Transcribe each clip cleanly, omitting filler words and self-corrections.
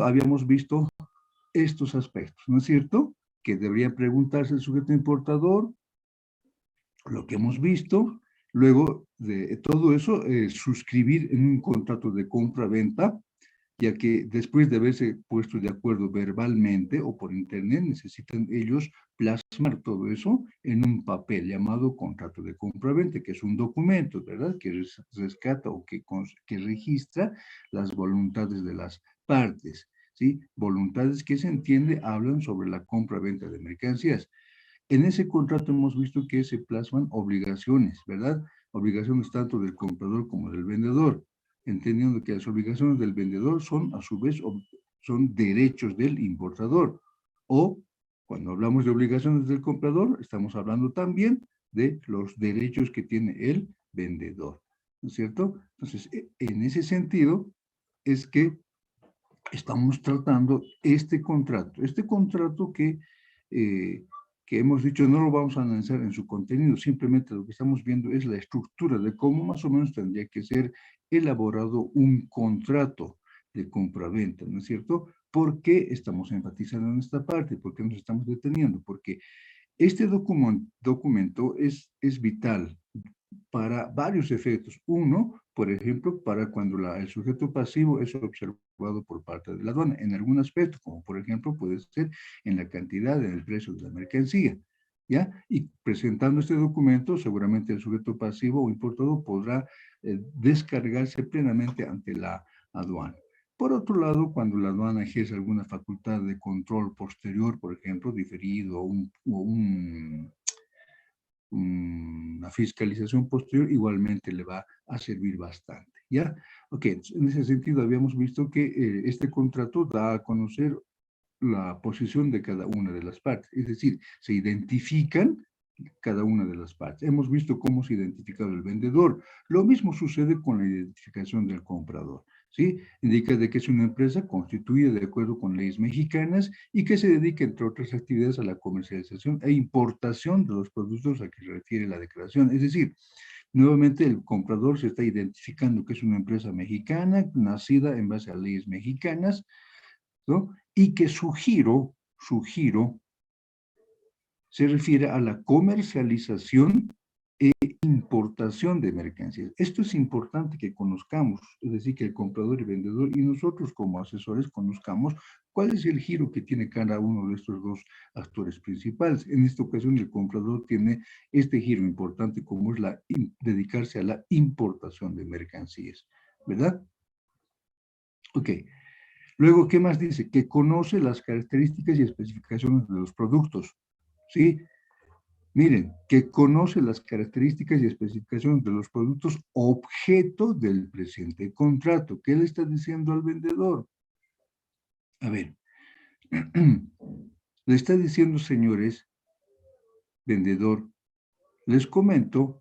habíamos visto estos aspectos, ¿no es cierto? Que debería preguntarse el sujeto importador, lo que hemos visto, luego de todo eso, suscribir en un contrato de compra-venta, ya que después de haberse puesto de acuerdo verbalmente o por internet, necesitan ellos plasmar todo eso en un papel llamado contrato de compra-venta, que es un documento, ¿verdad?, que rescata o que registra las voluntades de las partes, ¿sí? Voluntades que se entiende hablan sobre la compra-venta de mercancías. En ese contrato hemos visto que se plasman obligaciones, ¿verdad? Obligaciones tanto del comprador como del vendedor, entendiendo que las obligaciones del vendedor son, a su vez, son derechos del importador. O, cuando hablamos de obligaciones del comprador, estamos hablando también de los derechos que tiene el vendedor, ¿no es cierto? Entonces, en ese sentido, es que estamos tratando este contrato que hemos dicho no lo vamos a analizar en su contenido, simplemente lo que estamos viendo es la estructura de cómo más o menos tendría que ser elaborado un contrato de compraventa, ¿no es cierto? ¿Por qué estamos enfatizando en esta parte? ¿Por qué nos estamos deteniendo? Porque este documento es vital para varios efectos. Uno, por ejemplo, para cuando el sujeto pasivo es observado por parte de la aduana, en algún aspecto, como por ejemplo puede ser en la cantidad, en el precio de la mercancía, ¿ya? Y presentando este documento, seguramente el sujeto pasivo o importador podrá descargarse plenamente ante la aduana. Por otro lado, cuando la aduana ejerce alguna facultad de control posterior, por ejemplo, diferido una fiscalización posterior, igualmente le va a servir bastante, ¿ya? Ok, en ese sentido habíamos visto que este contrato da a conocer la posición de cada una de las partes, es decir, se identifican cada una de las partes. Hemos visto cómo se ha identificado el vendedor. Lo mismo sucede con la identificación del comprador, ¿sí? Indica de que es una empresa constituida de acuerdo con leyes mexicanas y que se dedica, entre otras actividades, a la comercialización e importación de los productos a que se refiere la declaración. Es decir, nuevamente el comprador se está identificando que es una empresa mexicana, nacida en base a leyes mexicanas, ¿no? Y que su giro se refiere a la comercialización e importación de mercancías. Esto es importante que conozcamos, es decir, que el comprador y vendedor y nosotros como asesores conozcamos cuál es el giro que tiene cada uno de estos dos actores principales. En esta ocasión el comprador tiene este giro importante como es dedicarse a la importación de mercancías, ¿verdad? Ok. Luego, ¿qué más dice? Que conoce las características y especificaciones de los productos, ¿sí? Miren, que conoce las características y especificaciones de los productos objeto del presente contrato. ¿Qué le está diciendo al vendedor? A ver, le está diciendo, señores, vendedor, les comento,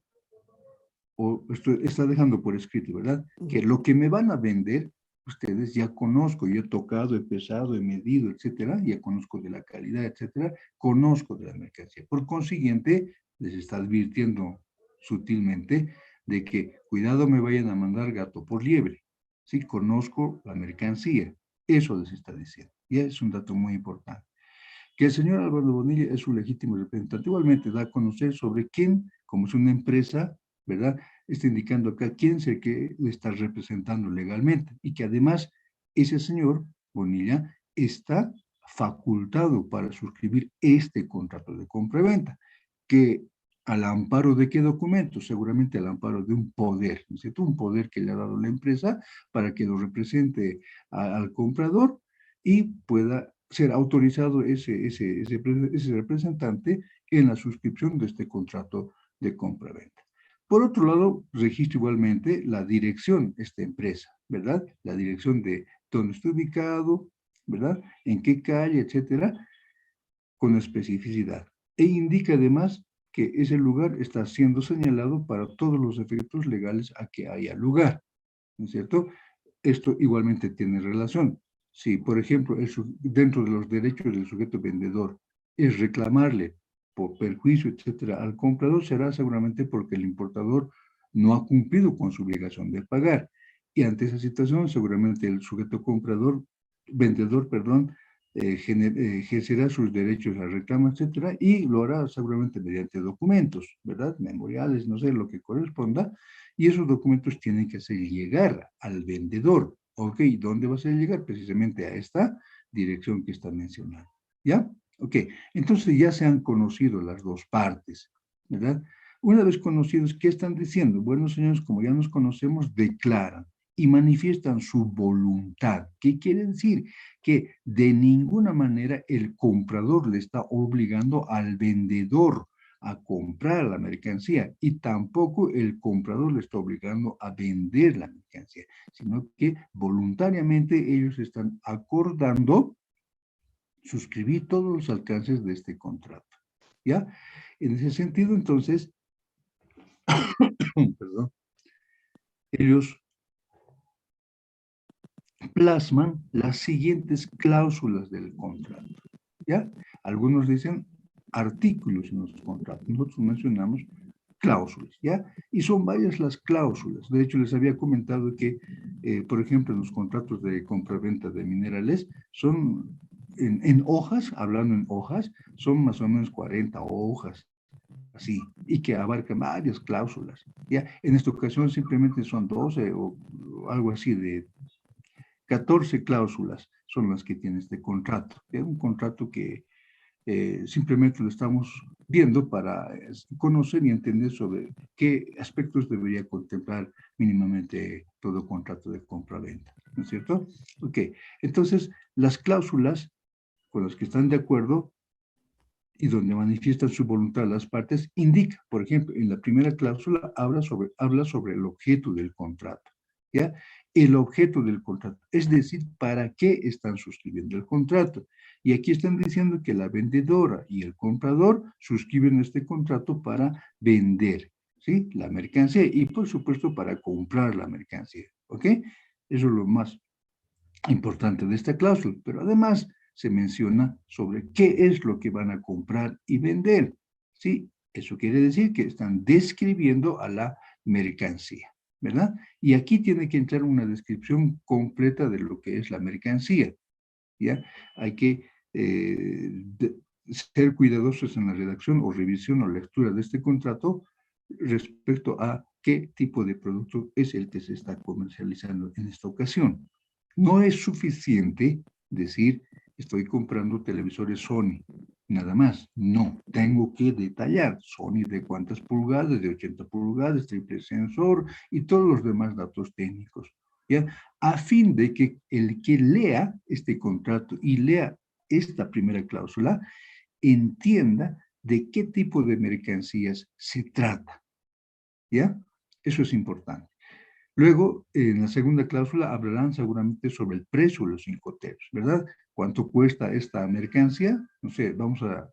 o está dejando por escrito, ¿verdad? Que lo que me van a vender, ustedes ya conozco, yo he tocado, he pesado, he medido, etcétera, ya conozco de la calidad, etcétera, conozco de la mercancía. Por consiguiente, les está advirtiendo sutilmente de que cuidado me vayan a mandar gato por liebre. Sí, conozco la mercancía. Eso les está diciendo. Y es un dato muy importante. Que el señor Álvaro Bonilla es su legítimo representante. Igualmente da a conocer sobre quién, como es una empresa, ¿verdad? Está indicando acá quién es el que le está representando legalmente y que además ese señor Bonilla está facultado para suscribir este contrato de compra-venta, que al amparo de qué documento, seguramente al amparo de un poder, ¿no es cierto? Un poder que le ha dado la empresa para que lo represente al comprador y pueda ser autorizado ese representante en la suscripción de este contrato de compra-venta. Por otro lado, registra igualmente la dirección de esta empresa, ¿verdad? La dirección de dónde está ubicado, ¿verdad? En qué calle, etcétera, con especificidad. E indica además que ese lugar está siendo señalado para todos los efectos legales a que haya lugar, ¿no es cierto? Esto igualmente tiene relación. Si, por ejemplo, dentro de los derechos del sujeto vendedor es reclamarle por perjuicio, etcétera, al comprador, será seguramente porque el importador no ha cumplido con su obligación de pagar. Y ante esa situación, seguramente el sujeto comprador vendedor, perdón, ejercerá sus derechos al reclamo, etcétera, y lo hará seguramente mediante documentos, ¿verdad? Memoriales, no sé, lo que corresponda, y esos documentos tienen que hacer llegar al vendedor. ¿Ok? ¿Dónde va a hacer llegar? Precisamente a esta dirección que está mencionada. ¿Ya? Ok. Entonces ya se han conocido las dos partes, ¿verdad? Una vez conocidos, ¿qué están diciendo? Bueno, señores, como ya nos conocemos, declaran y manifiestan su voluntad. ¿Qué quiere decir? Que de ninguna manera el comprador le está obligando al vendedor a comprar la mercancía y tampoco el comprador le está obligando a vender la mercancía, sino que voluntariamente ellos están acordando suscribir todos los alcances de este contrato. ¿Ya? En ese sentido, entonces, perdón, ellos plasman las siguientes cláusulas del contrato. ¿Ya? Algunos dicen artículos en los contratos. Nosotros mencionamos cláusulas, ¿ya? Y son varias las cláusulas. De hecho, les había comentado que, por ejemplo, en los contratos de compra-venta de minerales, son en hojas, hablando en hojas, son más o menos 40 hojas, así, y que abarcan varias cláusulas, ¿ya? En esta ocasión simplemente son 12 o algo así de 14 cláusulas son las que tiene este contrato. Es un contrato que simplemente lo estamos viendo para conocer y entender sobre qué aspectos debería contemplar mínimamente todo contrato de compra-venta, ¿no es cierto? Ok, entonces las cláusulas con las que están de acuerdo y donde manifiestan su voluntad las partes, indica, por ejemplo, en la primera cláusula habla sobre el objeto del contrato, ¿ya? El objeto del contrato, es decir, ¿para qué están suscribiendo el contrato? Y aquí están diciendo que la vendedora y el comprador suscriben este contrato para vender, ¿sí? La mercancía y, por supuesto, para comprar la mercancía, ¿ok? Eso es lo más importante de esta cláusula, pero además se menciona sobre qué es lo que van a comprar y vender. ¿Sí? Eso quiere decir que están describiendo a la mercancía, ¿verdad? Y aquí tiene que entrar una descripción completa de lo que es la mercancía, ¿ya? Hay que ser cuidadosos en la redacción o revisión o lectura de este contrato respecto a qué tipo de producto es el que se está comercializando en esta ocasión. No es suficiente decir, estoy comprando televisores Sony, nada más. No, tengo que detallar Sony de cuántas pulgadas, de 80 pulgadas, triple sensor y todos los demás datos técnicos, ¿ya? A fin de que el que lea este contrato y lea esta primera cláusula entienda de qué tipo de mercancías se trata, ¿ya? Eso es importante. Luego, en la segunda cláusula hablarán seguramente sobre el precio de los incoterms, ¿verdad? ¿Cuánto cuesta esta mercancía? No sé, vamos a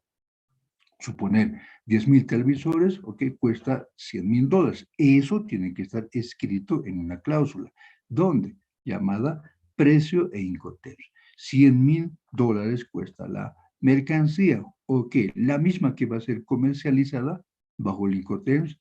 suponer 10,000 televisores, ok, cuesta $100,000. Eso tiene que estar escrito en una cláusula. ¿Dónde? Llamada precio e incoterms. $100,000 cuesta la mercancía, ok, la misma que va a ser comercializada bajo el incoterms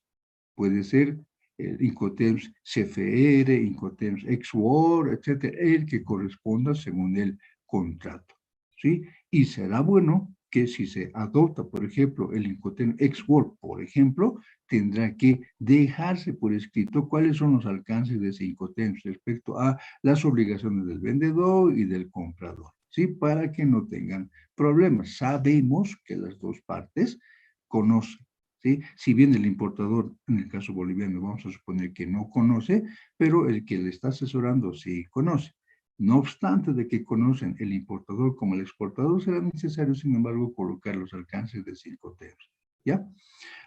puede ser Incoterms CFR, Incoterms XWOR, etcétera, el que corresponda según el contrato, ¿sí? Y será bueno que si se adopta, por ejemplo, el Incoterms XWOR, por ejemplo, tendrá que dejarse por escrito cuáles son los alcances de ese Incoterms respecto a las obligaciones del vendedor y del comprador, ¿sí? Para que no tengan problemas. Sabemos que las dos partes conocen. ¿Sí? Si bien el importador, en el caso boliviano, vamos a suponer que no conoce, pero el que le está asesorando sí conoce. No obstante de que conocen el importador como el exportador, será necesario, sin embargo, colocar los alcances de 5 temas. ¿Ya?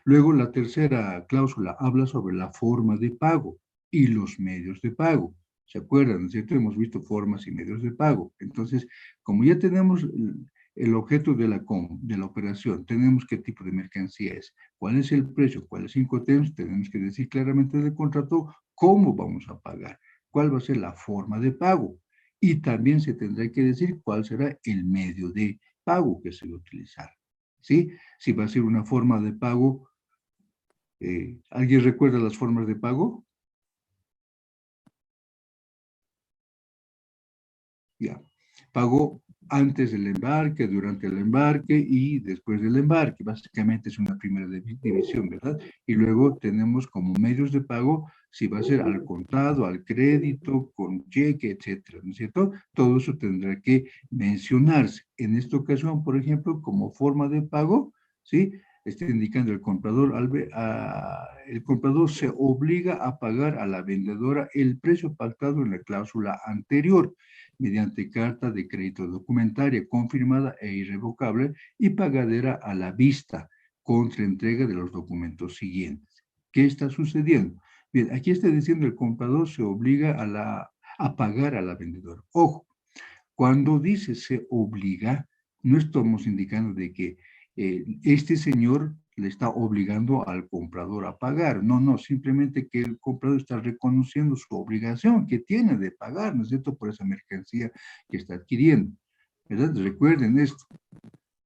Luego, la tercera cláusula habla sobre la forma de pago y los medios de pago. ¿Se acuerdan? ¿No es cierto? Hemos visto formas y medios de pago. Entonces, como ya tenemos el objeto de la operación, tenemos qué tipo de mercancía es, cuál es el precio, cuáles incoterms, tenemos que decir claramente en el contrato cómo vamos a pagar, cuál va a ser la forma de pago. Y también se tendrá que decir cuál será el medio de pago que se va a utilizar. ¿Sí? Si va a ser una forma de pago, ¿alguien recuerda las formas de pago? Ya. pagó antes del embarque, durante el embarque y después del embarque. Básicamente es una primera división, ¿verdad? Y luego tenemos como medios de pago si va a ser al contado, al crédito, con cheque, etcétera, ¿no es cierto? Todo eso tendrá que mencionarse. En esta ocasión, por ejemplo, como forma de pago, ¿sí? Está indicando el comprador, el comprador se obliga a pagar a la vendedora el precio pactado en la cláusula anterior, mediante carta de crédito documentaria confirmada e irrevocable y pagadera a la vista, contra entrega de los documentos siguientes. ¿Qué está sucediendo? Bien, aquí está diciendo el comprador se obliga a pagar a la vendedora. Ojo, cuando dice se obliga, no estamos indicando de que este señor le está obligando al comprador a pagar. No, no, simplemente que el comprador está reconociendo su obligación que tiene de pagar, ¿no es cierto?, por esa mercancía que está adquiriendo. ¿Verdad? Recuerden esto,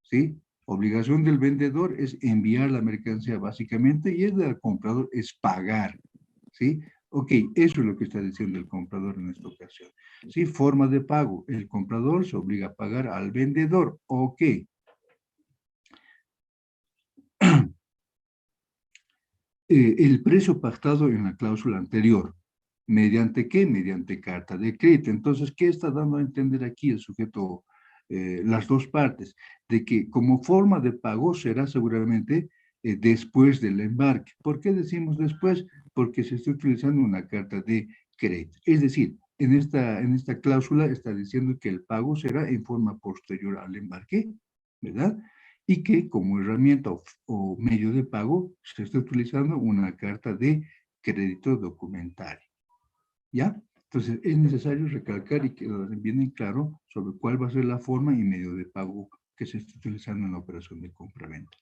¿sí? Obligación del vendedor es enviar la mercancía básicamente y el del comprador es pagar, ¿sí? Ok, eso es lo que está diciendo el comprador en esta ocasión. ¿Sí? Forma de pago. El comprador se obliga a pagar al vendedor. Ok. El precio pactado en la cláusula anterior. ¿Mediante qué? Mediante carta de crédito. Entonces, ¿qué está dando a entender aquí el sujeto, las dos partes? De que como forma de pago será seguramente después del embarque. ¿Por qué decimos después? Porque se está utilizando una carta de crédito. Es decir, en esta cláusula está diciendo que el pago será en forma posterior al embarque, ¿verdad? Y que como herramienta o medio de pago se está utilizando una carta de crédito documentario. ¿Ya? Entonces es necesario recalcar y que bien en claro sobre cuál va a ser la forma y medio de pago que se está utilizando en la operación de compra-venta.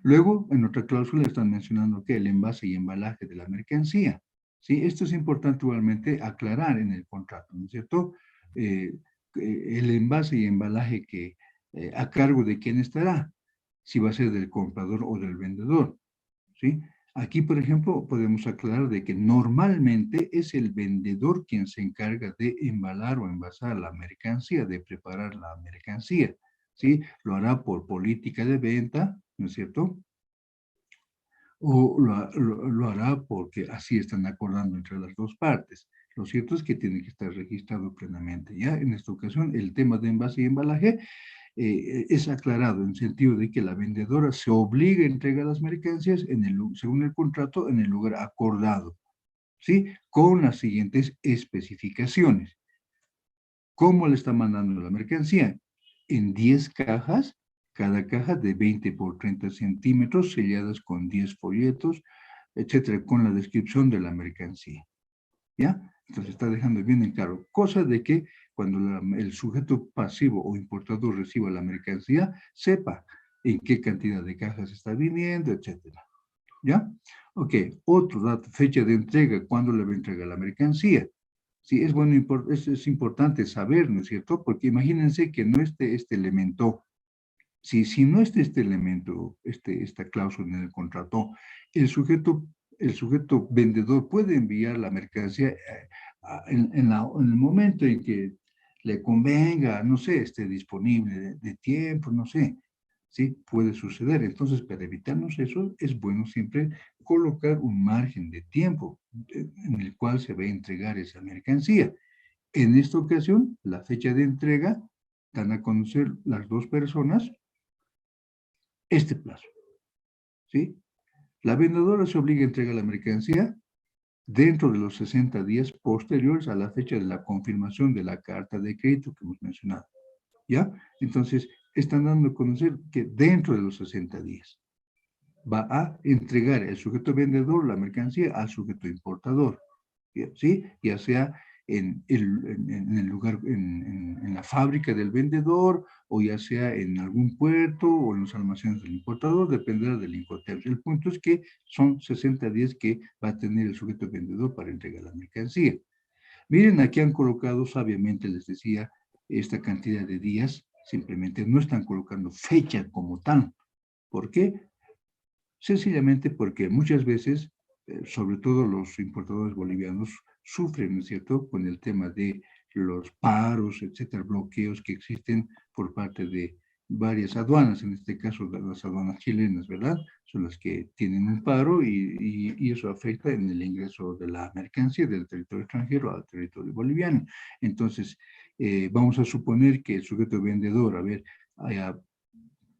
Luego, en otra cláusula están mencionando que el envase y embalaje de la mercancía. ¿Sí? Esto es importante igualmente aclarar en el contrato, ¿no es cierto? El envase y embalaje que a cargo de quién estará, si va a ser del comprador o del vendedor, ¿sí? Aquí, por ejemplo, podemos aclarar de que normalmente es el vendedor quien se encarga de embalar o envasar la mercancía, de preparar la mercancía, ¿sí? Lo hará por política de venta, ¿no es cierto? O lo hará porque así están acordando entre las dos partes. Lo cierto es que tiene que estar registrado plenamente. Ya en esta ocasión, el tema de envase y embalaje es aclarado en sentido de que la vendedora se obliga a entregar las mercancías según el contrato en el lugar acordado, ¿sí? Con las siguientes especificaciones. ¿Cómo le está mandando la mercancía? En 10 cajas, cada caja de 20 por 30 centímetros, selladas con 10 folletos, etcétera, con la descripción de la mercancía. ¿Ya? Entonces está dejando bien en claro, cosa de que cuando el sujeto pasivo o importador reciba la mercancía, sepa en qué cantidad de cajas está viniendo, etcétera. ¿Ya? Ok, otro dato, fecha de entrega, ¿cuándo le va a entregar la mercancía? Sí, es bueno, es importante saber, ¿no es cierto? Porque imagínense que no esté este elemento, si no esté este elemento, esta cláusula en el contrato, el sujeto, el sujeto vendedor puede enviar la mercancía en el momento en que le convenga, no sé, esté disponible de tiempo, no sé, ¿sí? Puede suceder. Entonces, para evitarnos eso, es bueno siempre colocar un margen de tiempo en el cual se va a entregar esa mercancía. En esta ocasión, la fecha de entrega dan a conocer las dos personas este plazo, ¿sí? La vendedora se obliga a entregar la mercancía dentro de los 60 días posteriores a la fecha de la confirmación de la carta de crédito que hemos mencionado, ¿ya? Entonces, están dando a conocer que dentro de los 60 días va a entregar el sujeto vendedor la mercancía al sujeto importador, ¿sí? Ya sea en el lugar, en la fábrica del vendedor, o ya sea en algún puerto o en los almacenes del importador, dependerá del Incoterms. El punto es que son 60 días que va a tener el sujeto vendedor para entregar la mercancía. Miren, aquí han colocado sabiamente, les decía, esta cantidad de días, simplemente no están colocando fecha como tal. ¿Por qué? Sencillamente porque muchas veces, sobre todo los importadores bolivianos, sufren, ¿no es cierto?, con el tema de los paros, etcétera, bloqueos que existen por parte de varias aduanas, en este caso las aduanas chilenas, ¿verdad? Son las que tienen un paro y eso afecta en el ingreso de la mercancía del territorio extranjero al territorio boliviano. Entonces, vamos a suponer que el sujeto vendedor, a ver, haya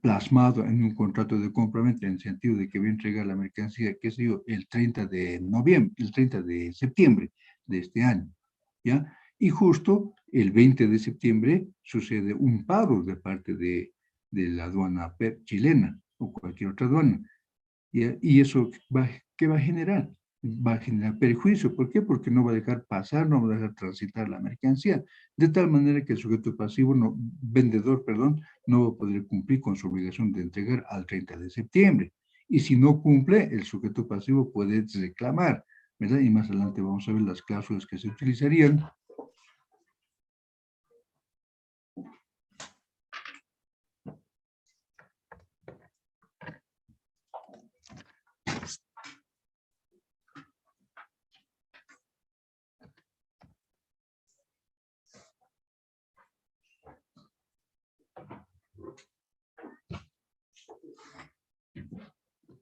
plasmado en un contrato de compra-venta en el sentido de que va a entregar la mercancía, qué sé yo, el 30 de noviembre, el 30 de septiembre de este año, ¿ya? Y justo el 20 de septiembre sucede un paro de parte de la aduana chilena o cualquier otra aduana. Y eso ¿qué va a generar? Va a generar perjuicio. ¿Por qué? Porque no va a dejar pasar, no va a dejar transitar la mercancía. De tal manera que el sujeto pasivo, no, vendedor, perdón, no va a poder cumplir con su obligación de entregar al 30 de septiembre. Y si no cumple, el sujeto pasivo puede reclamar, ¿verdad? Y más adelante vamos a ver las cláusulas que se utilizarían.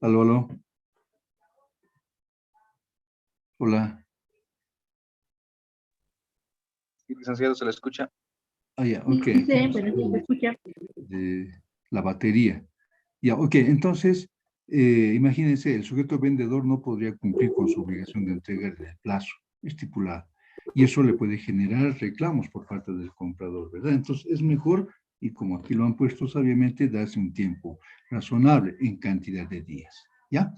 Aló, aló. Hola. Sí, licenciado, se le escucha. Ah, ya, ok. Sí, pero sí se escucha. De la batería. Ya, ok, entonces, imagínense, el sujeto vendedor no podría cumplir con su obligación de entrega en el plazo estipulado. Y eso le puede generar reclamos por parte del comprador, ¿verdad? Entonces, es mejor, y como aquí lo han puesto sabiamente, darse un tiempo razonable en cantidad de días, ¿ya?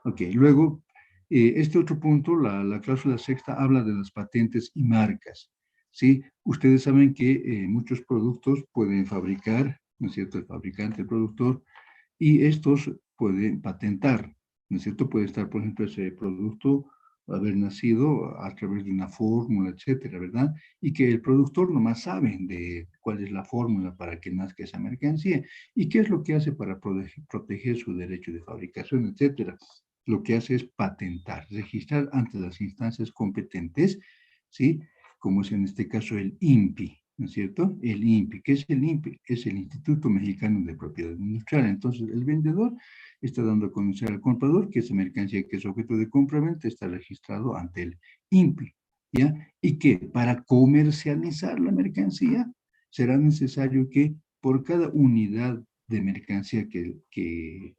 Ok, luego, este otro punto, la cláusula sexta, habla de las patentes y marcas, ¿sí? Ustedes saben que muchos productos pueden fabricar, ¿no es cierto?, el fabricante, el productor, y estos pueden patentar, ¿no es cierto? Puede estar, por ejemplo, ese producto haber nacido a través de una fórmula, etcétera, ¿verdad? Y que el productor nomás sabe de cuál es la fórmula para que nazca esa mercancía y qué es lo que hace para proteger su derecho de fabricación, etcétera. Lo que hace es patentar, registrar ante las instancias competentes, ¿sí? Como es en este caso el INPI, ¿no es cierto? El INPI. ¿Qué es el INPI? Es el Instituto Mexicano de Propiedad Industrial. Entonces, el vendedor está dando a conocer al comprador que esa mercancía que es objeto de compra-venta está registrado ante el INPI, ¿ya? Y que para comercializar la mercancía será necesario que por cada unidad de mercancía que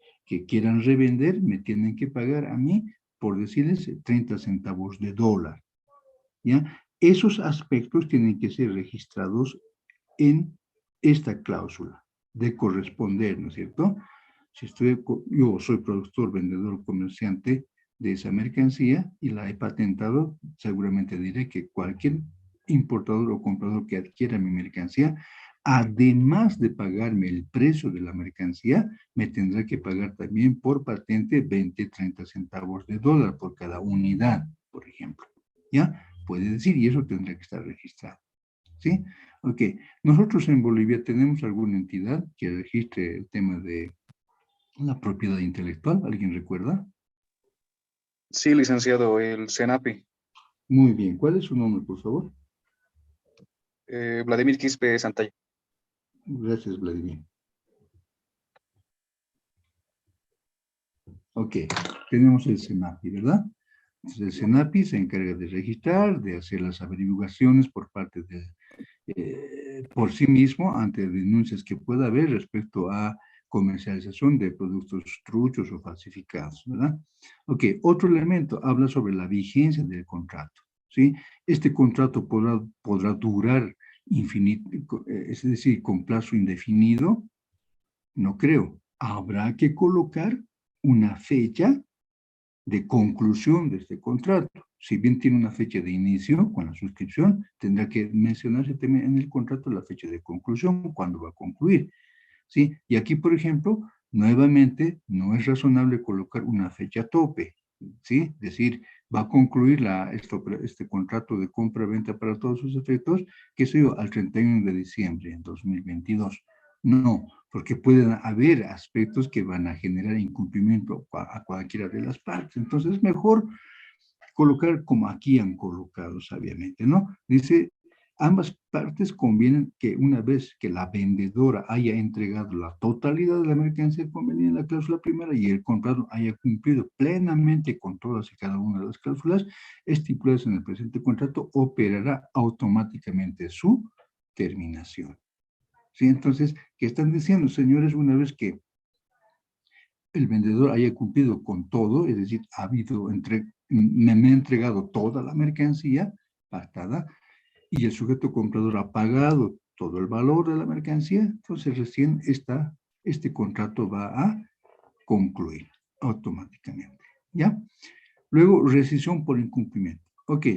quieran revender, me tienen que pagar a mí, por decirles, 30 centavos de dólar, ¿ya? Esos aspectos tienen que ser registrados en esta cláusula de corresponder, ¿no es cierto? Si yo soy productor, vendedor, comerciante de esa mercancía y la he patentado, seguramente diré que cualquier importador o comprador que adquiera mi mercancía, además de pagarme el precio de la mercancía, me tendrá que pagar también por patente 20, 30 centavos de dólar por cada unidad, por ejemplo. ¿Ya? Puede decir, y eso tendrá que estar registrado. ¿Sí? Ok. Nosotros en Bolivia tenemos alguna entidad que registre el tema de la propiedad intelectual. ¿Alguien recuerda? Sí, licenciado, el CENAPI. Muy bien. ¿Cuál es su nombre, por favor? Vladimir Quispe Santalla. Gracias, Vladimir. Ok. Tenemos el CENAPI, ¿verdad? Entonces, el CENAPI se encarga de registrar, de hacer las averiguaciones por parte de, por sí mismo ante denuncias que pueda haber respecto a comercialización de productos truchos o falsificados, ¿verdad? Ok, otro elemento habla sobre la vigencia del contrato, ¿sí? Este contrato podrá durar infinito, es decir, con plazo indefinido, no creo. Habrá que colocar una fecha de conclusión de este contrato. Si bien tiene una fecha de inicio con la suscripción, tendrá que mencionarse también en el contrato la fecha de conclusión, cuándo va a concluir. ¿Sí? Y aquí, por ejemplo, nuevamente, no es razonable colocar una fecha tope, ¿sí? Decir, va a concluir este contrato de compra-venta para todos sus efectos, que sé yo, al 31 de diciembre de 2022. No, porque pueden haber aspectos que van a generar incumplimiento a cualquiera de las partes. Entonces, es mejor colocar como aquí han colocado sabiamente, ¿no? Dice, Ambas partes convienen que una vez que la vendedora haya entregado la totalidad de la mercancía convenida en la cláusula primera y el comprador haya cumplido plenamente con todas y cada una de las cláusulas estipuladas en el presente contrato, operará automáticamente su terminación. ¿Sí? Entonces, ¿qué están diciendo, señores? Una vez que el vendedor haya cumplido con todo, es decir, me ha entregado toda la mercancía pactada, y el sujeto comprador ha pagado todo el valor de la mercancía, entonces recién este contrato va a concluir automáticamente, ¿ya? Luego, rescisión por incumplimiento. Ok,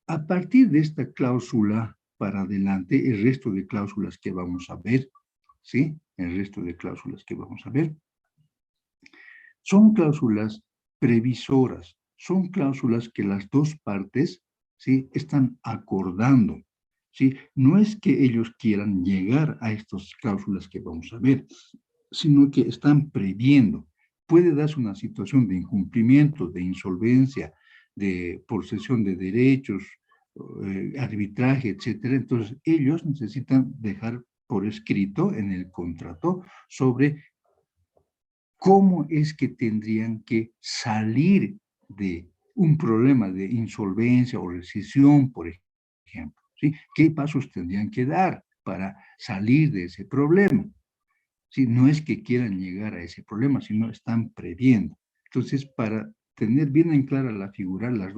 a partir de esta cláusula para adelante, el resto de cláusulas que vamos a ver, ¿sí? El resto de cláusulas que vamos a ver, son cláusulas previsoras, son cláusulas que las dos partes, ¿sí? Están acordando, ¿sí? No es que ellos quieran llegar a estas cláusulas que vamos a ver, sino que están previendo. Puede darse una situación de incumplimiento, de insolvencia, de posesión de derechos, arbitraje, etcétera. Entonces, ellos necesitan dejar por escrito en el contrato sobre cómo es que tendrían que salir de un problema de insolvencia o rescisión, por ejemplo, ¿sí? ¿Qué pasos tendrían que dar para salir de ese problema? ¿Sí? No es que quieran llegar a ese problema, sino están previendo. Entonces, para tener bien en clara la figura, las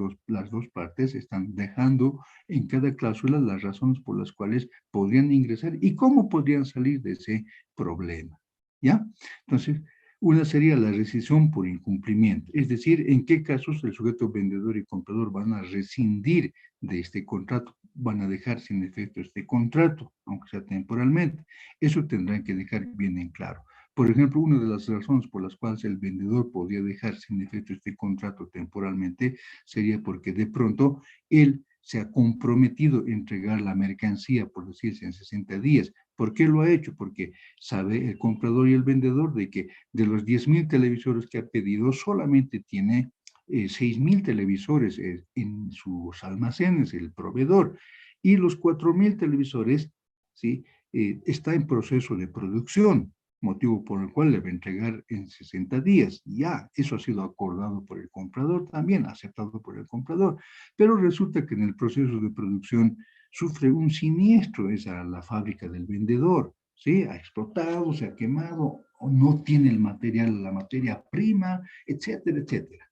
dos partes están dejando en cada cláusula las razones por las cuales podrían ingresar y cómo podrían salir de ese problema. ¿Ya? Entonces, una sería la rescisión por incumplimiento, es decir, en qué casos el sujeto vendedor y comprador van a rescindir de este contrato, van a dejar sin efecto este contrato, aunque sea temporalmente. Eso tendrán que dejar bien en claro. Por ejemplo, una de las razones por las cuales el vendedor podría dejar sin efecto este contrato temporalmente sería porque de pronto él se ha comprometido a entregar la mercancía, por decirse, en 60 días. ¿Por qué lo ha hecho? Porque sabe el comprador y el vendedor de que de los 10,000 televisores que ha pedido, solamente tiene 6,000 televisores en sus almacenes, el proveedor, y los 4,000 televisores, ¿sí? Está en proceso de producción, motivo por el cual le va a entregar en 60 días. Ya, eso ha sido acordado por el comprador también, aceptado por el comprador, pero resulta que en el proceso de producción sufre un siniestro, la fábrica del vendedor, ¿sí? Ha explotado, se ha quemado, o no tiene el material, la materia prima, etcétera, etcétera.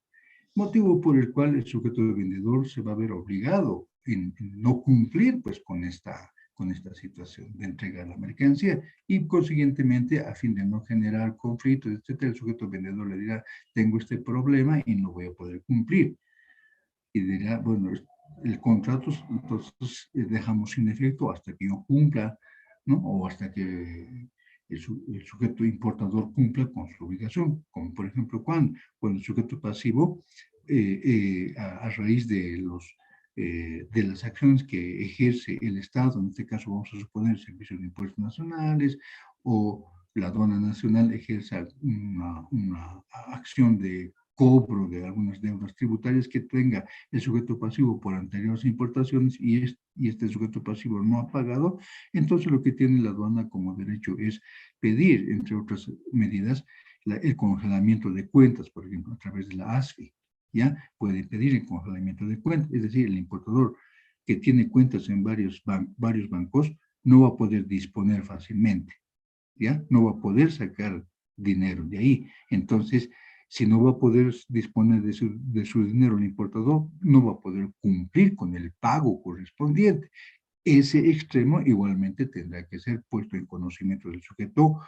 Motivo por el cual el sujeto de vendedor se va a ver obligado en no cumplir pues con esta situación de entregar la mercancía y consiguientemente a fin de no generar conflictos, etcétera, el sujeto vendedor le dirá, tengo este problema y no voy a poder cumplir. Y dirá, bueno, el contrato entonces dejamos sin efecto hasta que yo cumpla, ¿no? O hasta que el sujeto importador cumpla con su obligación, como por ejemplo cuando el sujeto pasivo, a raíz de las acciones que ejerce el Estado, en este caso vamos a suponer el Servicio de Impuestos Nacionales o la Aduana Nacional ejerza una acción de cobro de algunas deudas tributarias que tenga el sujeto pasivo por anteriores importaciones y este sujeto pasivo no ha pagado, entonces lo que tiene la aduana como derecho es pedir, entre otras medidas, el congelamiento de cuentas, por ejemplo, a través de la ASFI, ¿ya? Puede pedir el congelamiento de cuentas, es decir, el importador que tiene cuentas en varios bancos no va a poder disponer fácilmente, ¿ya? No va a poder sacar dinero de ahí. Entonces, si no va a poder disponer de su dinero el importador, no va a poder cumplir con el pago correspondiente. Ese extremo igualmente tendrá que ser puesto en conocimiento del sujeto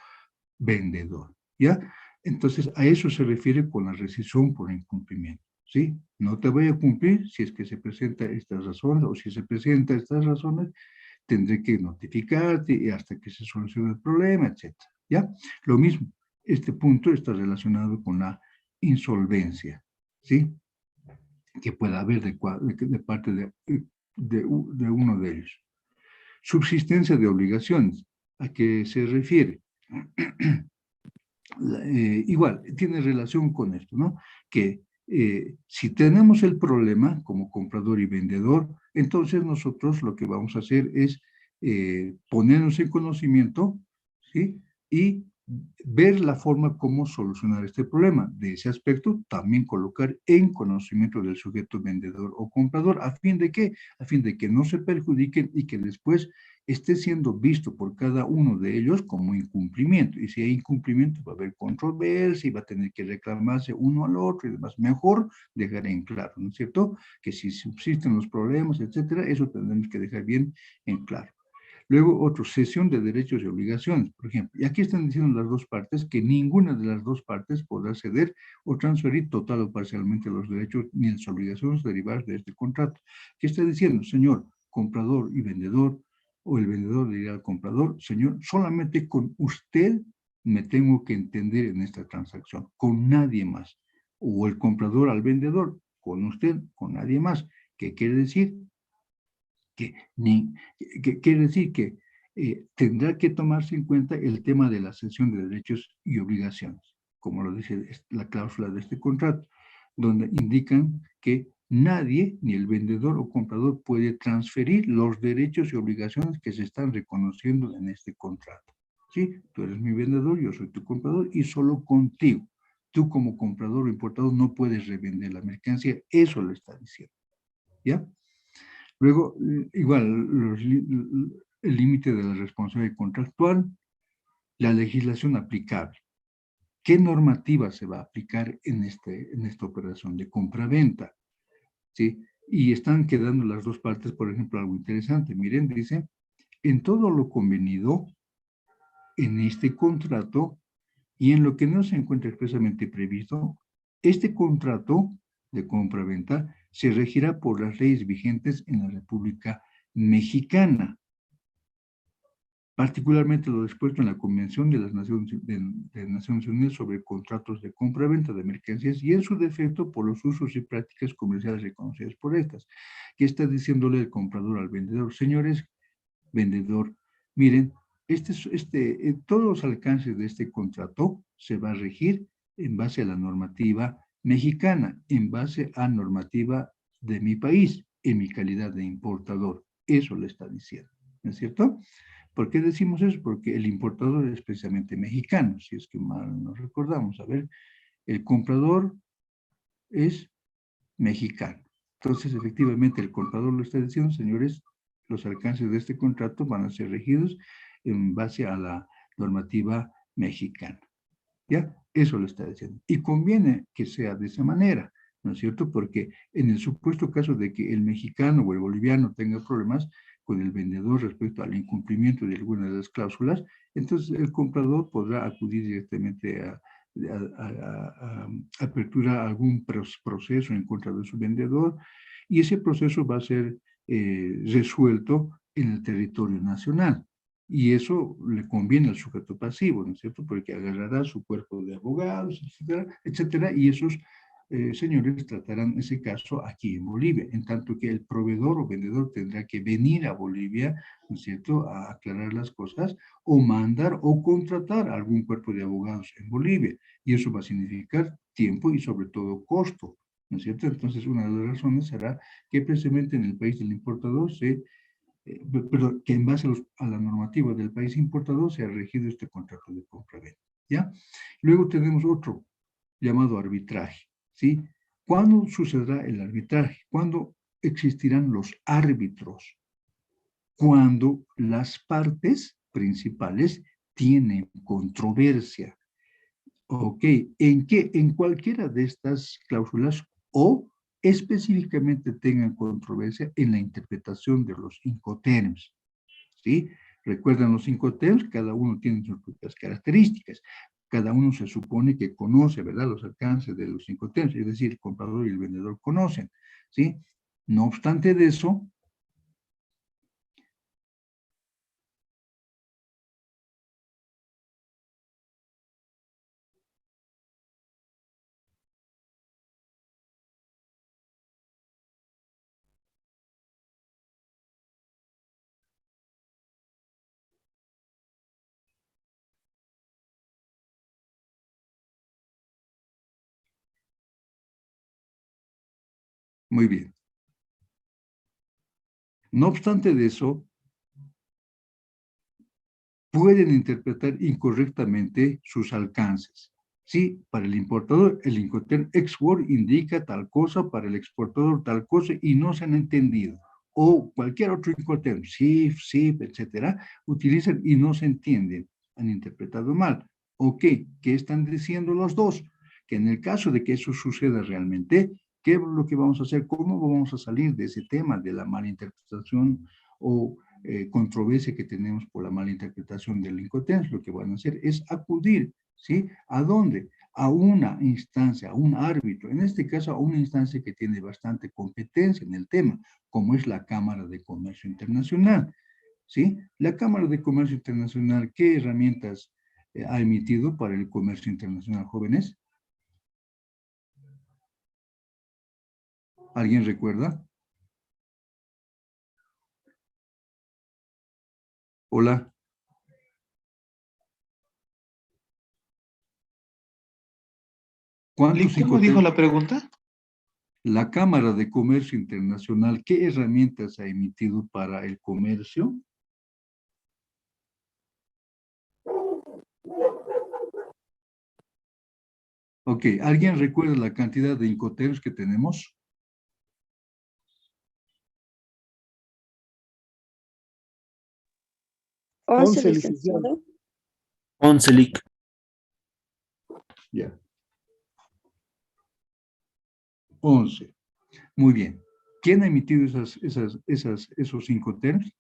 vendedor, ¿ya? Entonces, a eso se refiere con la rescisión por incumplimiento, ¿sí? No te voy a cumplir si es que se presentan estas razones o si se presentan estas razones, tendré que notificarte y hasta que se solucione el problema, etc. ¿Ya? Lo mismo, este punto está relacionado con la insolvencia, ¿sí? Que pueda haber de parte de uno de ellos. Subsistencia de obligaciones. ¿A qué se refiere? Igual, tiene relación con esto, ¿no? Que si tenemos el problema como comprador y vendedor, entonces nosotros lo que vamos a hacer es ponernos en conocimiento, ¿sí? Y ver la forma como solucionar este problema. De ese aspecto, también colocar en conocimiento del sujeto vendedor o comprador, ¿a fin de qué? A fin de que no se perjudiquen y que después esté siendo visto por cada uno de ellos como incumplimiento. Y si hay incumplimiento, va a haber controversia y va a tener que reclamarse uno al otro y demás. Mejor dejar en claro, ¿no es cierto? Que si subsisten los problemas, etcétera, eso tendremos que dejar bien en claro. Luego, otro, cesión de derechos y obligaciones, por ejemplo. Y aquí están diciendo las dos partes que ninguna de las dos partes podrá ceder o transferir total o parcialmente los derechos ni las obligaciones derivadas de este contrato. ¿Qué está diciendo? Señor comprador y vendedor, o el vendedor le dirá al comprador, señor, solamente con usted me tengo que entender en esta transacción, con nadie más. O el comprador al vendedor, con usted, con nadie más. ¿Qué quiere decir? que, ni, que quiere decir que tendrá que tomarse en cuenta el tema de la cesión de derechos y obligaciones, como lo dice la cláusula de este contrato, donde indican que nadie, ni el vendedor o comprador, puede transferir los derechos y obligaciones que se están reconociendo en este contrato. ¿Sí? Tú eres mi vendedor, yo soy tu comprador y solo contigo. Tú como comprador o importador no puedes revender la mercancía, eso lo está diciendo. ¿Ya? Luego, igual, el límite de la responsabilidad contractual, la legislación aplicable. ¿Qué normativa se va a aplicar en esta operación de compra-venta? ¿Sí? Y están quedando las dos partes, por ejemplo, algo interesante. Miren, dice, en todo lo convenido en este contrato y en lo que no se encuentra expresamente previsto, este contrato de compra-venta se regirá por las leyes vigentes en la República Mexicana, particularmente lo dispuesto en la Convención de las Naciones Unidas sobre contratos de compra-venta de mercancías y en su defecto por los usos y prácticas comerciales reconocidas por estas. ¿Qué está diciéndole el comprador al vendedor? Señores, vendedor, miren, todos los alcances de este contrato se va a regir en base a la normativa mexicana, en base a normativa de mi país, en mi calidad de importador. Eso le está diciendo, ¿no es cierto? ¿Por qué decimos eso? Porque el importador es precisamente mexicano, si es que mal nos recordamos. A ver, el comprador es mexicano. Entonces, efectivamente, el comprador lo está diciendo, señores, los alcances de este contrato van a ser regidos en base a la normativa mexicana. ¿Ya? Eso lo está diciendo. Y conviene que sea de esa manera, ¿no es cierto? Porque en el supuesto caso de que el mexicano o el boliviano tenga problemas con el vendedor respecto al incumplimiento de alguna de las cláusulas, entonces el comprador podrá acudir directamente a apertura algún proceso en contra de su vendedor y ese proceso va a ser resuelto en el territorio nacional. Y eso le conviene al sujeto pasivo, ¿no es cierto? Porque agarrará su cuerpo de abogados, etcétera, etcétera, y esos señores tratarán ese caso aquí en Bolivia, en tanto que el proveedor o vendedor tendrá que venir a Bolivia, ¿no es cierto?, a aclarar las cosas, o mandar o contratar algún cuerpo de abogados en Bolivia, y eso va a significar tiempo y sobre todo costo, ¿no es cierto? Entonces, una de las razones será que precisamente en el país del importador perdón, que en base a la normativa del país importador se ha regido este contrato de compra-venta, ¿ya? Luego tenemos otro llamado arbitraje, ¿sí? ¿Cuándo sucederá el arbitraje? ¿Cuándo existirán los árbitros? Cuando las partes principales tienen controversia. Ok, ¿en qué? En cualquiera de estas cláusulas o específicamente tengan controversia en la interpretación de los incoterms, ¿sí? Recuerdan los incoterms, cada uno tiene sus propias características. Cada uno se supone que conoce, ¿verdad?, los alcances de los incoterms, es decir, el comprador y el vendedor conocen, ¿sí? No obstante de eso, Muy bien. No obstante de eso, pueden interpretar incorrectamente sus alcances. Sí, para el importador, el Incoterm Export indica tal cosa, para el exportador tal cosa, y no se han entendido. O cualquier otro Incoterm, SIF, SIP, etcétera, utilizan y no se entienden. Han interpretado mal. ¿O qué? ¿Qué están diciendo los dos? Que en el caso de que eso suceda realmente, ¿qué es lo que vamos a hacer? ¿Cómo vamos a salir de ese tema de la malinterpretación o controversia que tenemos por la mala interpretación del Incoterms? Lo que van a hacer es acudir, ¿sí? ¿A dónde? A una instancia, a un árbitro, en este caso a una instancia que tiene bastante competencia en el tema, como es la Cámara de Comercio Internacional, ¿sí? La Cámara de Comercio Internacional, ¿qué herramientas ha emitido para el comercio internacional, jóvenes? ¿Alguien recuerda? Hola. ¿Cuántos ¿Cómo dijo Incoterms? la pregunta? La Cámara de Comercio Internacional, ¿qué herramientas ha emitido para el comercio? Ok, ¿alguien recuerda la cantidad de Incoterms que tenemos? Once, 11, licenciado. licenciado. 11, Lic. Ya. 11. Muy bien. ¿Quién ha emitido esos Incoterms?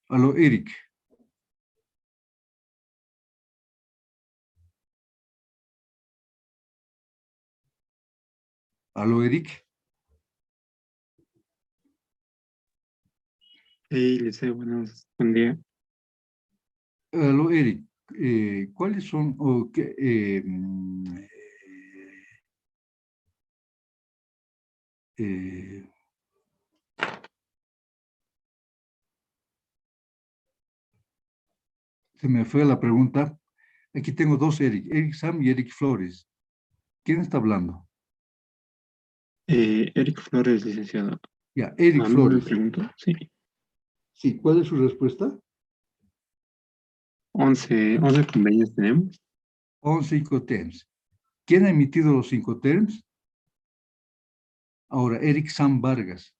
Aló, Eric. Aló, Eric. Sí, licenciado, buen día. Aló, Eric. ¿Cuáles son o qué, se me fue la pregunta. Aquí tengo dos Eric, Eric Sam y Eric Flores. ¿Quién está hablando? Eric Flores, licenciado. Ya, Eric ¿A mí me Flores. preguntó? Sí. Sí, ¿cuál es su respuesta? 11 convenios tenemos. 11 Incoterms. ¿Quién ha emitido los Incoterms? Ahora, Eric Sam Vargas.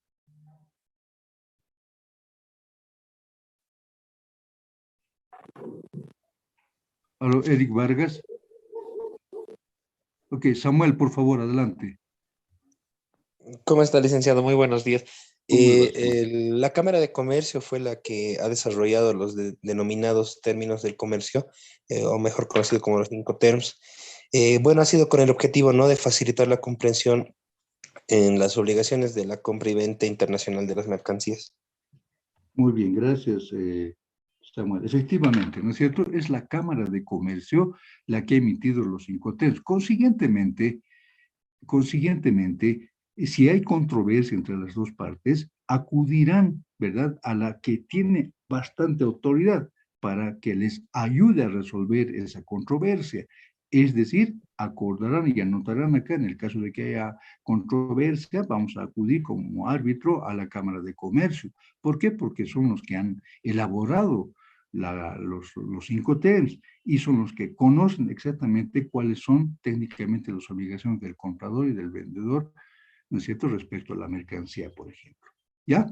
Aló, Eric Vargas. Ok, Samuel, por favor, adelante. ¿Cómo está, licenciado? Muy buenos días. Muy buenos La Cámara de Comercio fue la que ha desarrollado los denominados términos del comercio, o mejor conocido como los Incoterms. Bueno, ha sido con el objetivo, ¿no?, de facilitar la comprensión en las obligaciones de la compra y venta internacional de las mercancías. Muy bien, gracias, Samuel. Efectivamente, ¿no es cierto? Es la Cámara de Comercio la que ha emitido los Incoterms. Consiguientemente, si hay controversia entre las dos partes, acudirán, ¿verdad?, a la que tiene bastante autoridad para que les ayude a resolver esa controversia. Es decir, acordarán y anotarán acá, en el caso de que haya controversia, vamos a acudir como árbitro a la Cámara de Comercio. ¿Por qué? Porque son los que han elaborado los Incoterms y son los que conocen exactamente cuáles son técnicamente las obligaciones del comprador y del vendedor, ¿no es cierto?, respecto a la mercancía, por ejemplo. ¿Ya?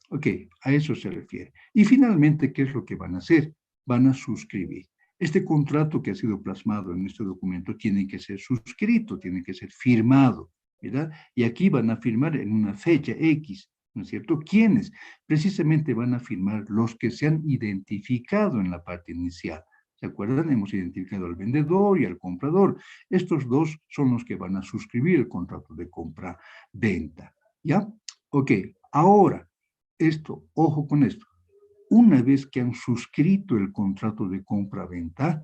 Ok, a eso se refiere. Y finalmente, ¿qué es lo que van a hacer? Van a suscribir. Este contrato que ha sido plasmado en este documento tiene que ser suscrito, tiene que ser firmado, ¿verdad? Y aquí van a firmar en una fecha X, ¿no es cierto? ¿Quiénes? Precisamente van a firmar los que se han identificado en la parte inicial. ¿Se acuerdan? Hemos identificado al vendedor y al comprador. Estos dos son los que van a suscribir el contrato de compra-venta. ¿Ya? Ok, ahora, ojo con esto. Una vez que han suscrito el contrato de compra-venta,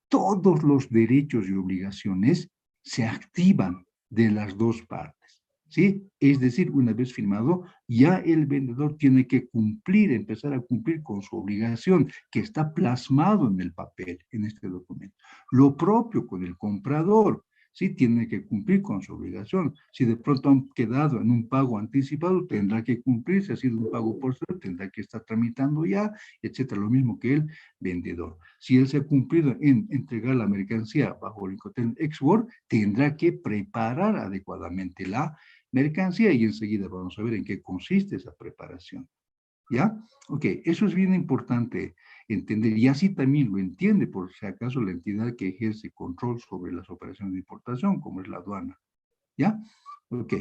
todos los derechos y obligaciones se activan de las dos partes. ¿sí? Es decir, una vez firmado, ya el vendedor tiene que cumplir, empezar a cumplir con su obligación, que está plasmado en el papel, en este documento. Lo propio con el comprador, ¿sí? Tiene que cumplir con su obligación. Si de pronto han quedado en un pago anticipado, tendrá que cumplir. Si ha sido un pago por ser, tendrá que estar tramitando ya, etcétera. Lo mismo que el vendedor. Si él se ha cumplido en entregar la mercancía bajo el Incoterms Export, tendrá que preparar adecuadamente la mercancía y enseguida vamos a ver en qué consiste esa preparación. ¿Ya? Ok, eso es bien importante entender y así también lo entiende por si acaso la entidad que ejerce control sobre las operaciones de importación, como es la aduana. ¿Ya? Ok.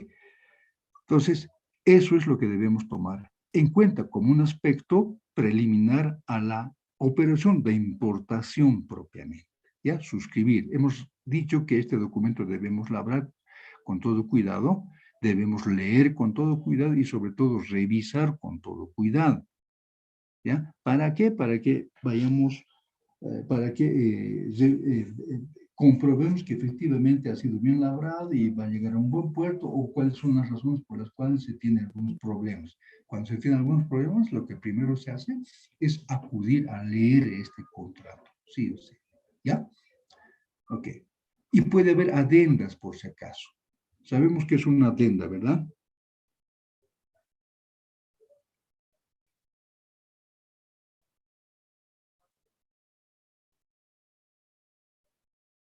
Entonces, eso es lo que debemos tomar en cuenta como un aspecto preliminar a la operación de importación propiamente. ¿Ya? Suscribir. Hemos dicho que este documento debemos labrar con todo cuidado, debemos leer con todo cuidado y sobre todo revisar con todo cuidado. ¿Ya? ¿Para qué? Para que vayamos, para que comprobemos que efectivamente ha sido bien labrado y va a llegar a un buen puerto o cuáles son las razones por las cuales se tienen algunos problemas. Cuando se tienen algunos problemas, lo que primero se hace es acudir a leer este contrato, sí o sí. ¿Ya? Ok. Y puede haber adendas por si acaso. Sabemos que es una adenda, ¿verdad?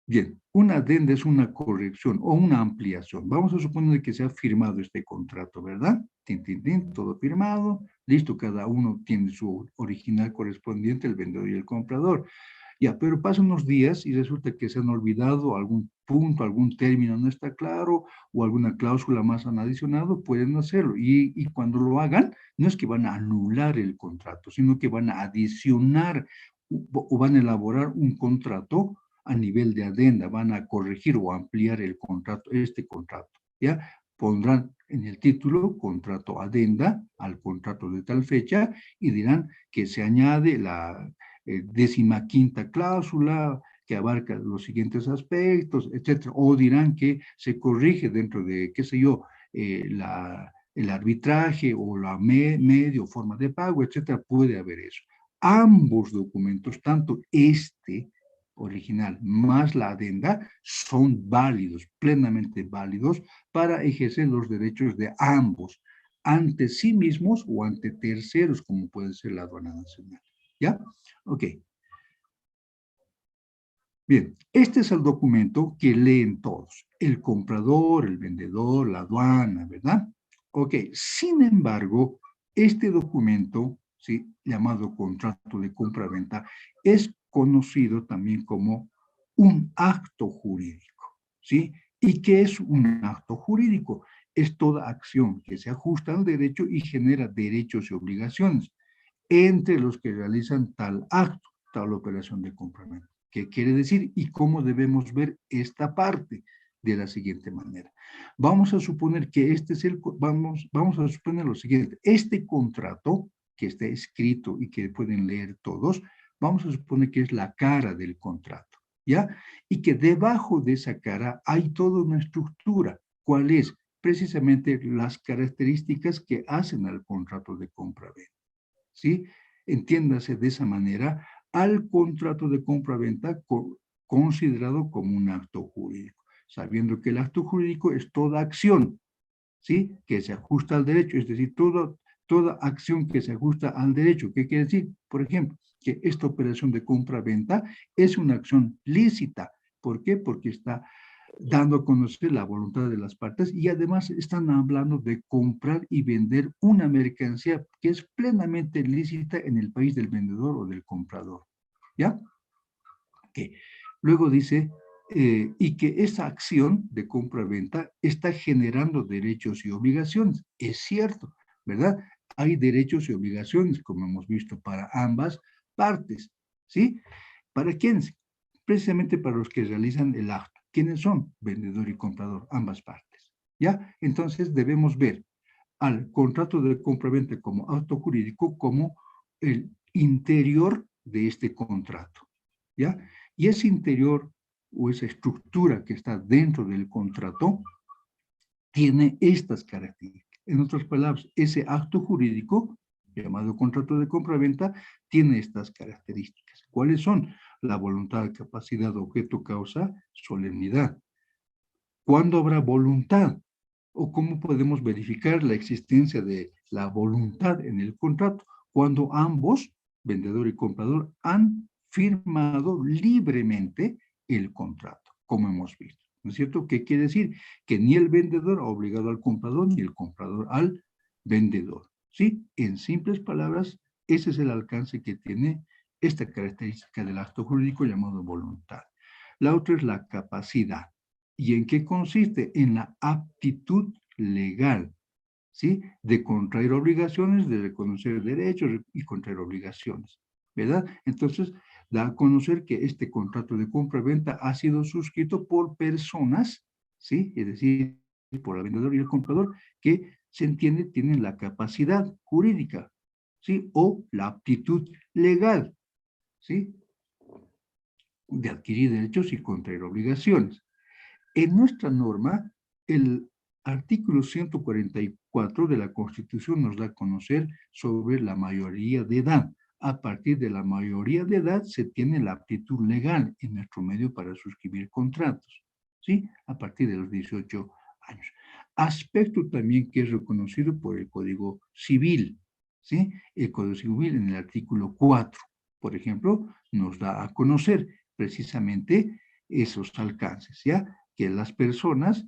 Bien, una adenda es una corrección o una ampliación. Vamos a suponer que se ha firmado este contrato, ¿verdad? Tin, tin, tin, todo firmado, listo, cada uno tiene su original correspondiente, el vendedor y el comprador. Ya, pero pasan unos días y resulta que se han olvidado algún punto, algún término no está claro o alguna cláusula más han adicionado, pueden hacerlo. Y cuando lo hagan, no es que van a anular el contrato, sino que van a adicionar o van a elaborar un contrato a nivel de adenda, van a corregir o ampliar el contrato, este contrato, ¿ya? Pondrán en el título contrato adenda al contrato de tal fecha y dirán que se añade la 15ª cláusula que abarca los siguientes aspectos, etcétera. O dirán que se corrige dentro de, qué sé yo, el arbitraje o la medio, forma de pago, etcétera. Puede haber eso. Ambos documentos, tanto este original más la adenda, son válidos, plenamente válidos para ejercer los derechos de ambos, ante sí mismos o ante terceros, como puede ser la aduana nacional. ¿Ya? Ok. Bien, este es el documento que leen todos, el comprador, el vendedor, la aduana, ¿verdad? Ok, sin embargo, este documento, ¿sí?, llamado contrato de compra-venta, es conocido también como un acto jurídico, ¿sí? ¿Y qué es un acto jurídico? Es toda acción que se ajusta al derecho y genera derechos y obligaciones entre los que realizan tal acto, tal operación de compra-venta. ¿Qué quiere decir y cómo debemos ver esta parte? De la siguiente manera. Vamos a suponer que este es vamos a suponer lo siguiente. Este contrato que está escrito y que pueden leer todos, vamos a suponer que es la cara del contrato, ¿ya? Y que debajo de esa cara hay toda una estructura. ¿Cuál es? Precisamente las características que hacen al contrato de compra-venta. ¿Sí? Entiéndase de esa manera al contrato de compra-venta considerado como un acto jurídico, sabiendo que el acto jurídico es toda acción, ¿sí?, que se ajusta al derecho, es decir, toda acción que se ajusta al derecho. ¿Qué quiere decir? Por ejemplo, que esta operación de compra-venta es una acción lícita. ¿Por qué? Porque está dando a conocer la voluntad de las partes y además están hablando de comprar y vender una mercancía que es plenamente lícita en el país del vendedor o del comprador. ¿Ya? Okay. Luego dice, y que esa acción de compra-venta está generando derechos y obligaciones. Es cierto, ¿verdad? Hay derechos y obligaciones, como hemos visto, para ambas partes, ¿sí? ¿Para quiénes? Precisamente para los que realizan el acto. ¿Quiénes son? Vendedor y comprador, ambas partes. ¿Ya? Entonces debemos ver al contrato de compra-venta como acto jurídico como el interior de este contrato. ¿Ya? Y ese interior o esa estructura que está dentro del contrato tiene estas características. En otras palabras, ese acto jurídico, llamado contrato de compra-venta, tiene estas características. ¿Cuáles son? La voluntad, capacidad, objeto, causa, solemnidad. ¿Cuándo habrá voluntad? ¿O cómo podemos verificar la existencia de la voluntad en el contrato? Cuando ambos, vendedor y comprador, han firmado libremente el contrato, como hemos visto. ¿No es cierto? ¿Qué quiere decir? Que ni el vendedor ha obligado al comprador, ni el comprador al vendedor. ¿Sí? En simples palabras, ese es el alcance que tiene esta característica del acto jurídico llamado voluntad. La otra es la capacidad. ¿Y en qué consiste? En la aptitud legal, ¿sí? De contraer obligaciones, de reconocer derechos y contraer obligaciones, ¿verdad? Entonces, da a conocer que este contrato de compra-venta ha sido suscrito por personas, ¿sí? Es decir, por el vendedor y el comprador, que se entiende tienen la capacidad jurídica, ¿sí? O la aptitud legal, ¿sí? De adquirir derechos y contraer obligaciones. En nuestra norma, el artículo 144 de la Constitución nos da a conocer sobre la mayoría de edad. A partir de la mayoría de edad se tiene la aptitud legal en nuestro medio para suscribir contratos, ¿sí? A partir de los 18 años. Aspecto también que es reconocido por el Código Civil, ¿sí? El Código Civil en el artículo 4, por ejemplo, nos da a conocer precisamente esos alcances, ¿ya? Que las personas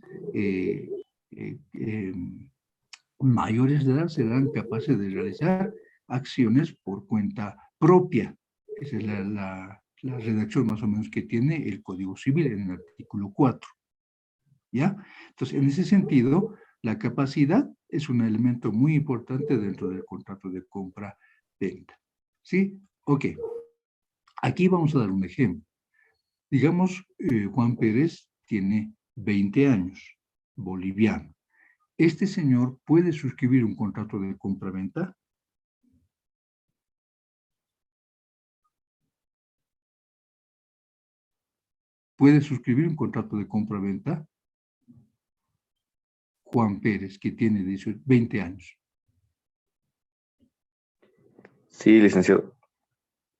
mayores de edad serán capaces de realizar acciones por cuenta propia. Esa es la redacción más o menos que tiene el Código Civil en el artículo 4. ¿Ya? Entonces, en ese sentido, la capacidad es un elemento muy importante dentro del contrato de compra-venta. ¿Sí? Ok. Aquí vamos a dar un ejemplo. Digamos, Juan Pérez tiene 20 años, boliviano. ¿Este señor puede suscribir un contrato de compra-venta? ¿Puede suscribir un contrato de compra-venta? Juan Pérez, que tiene 20 años. Sí, licenciado.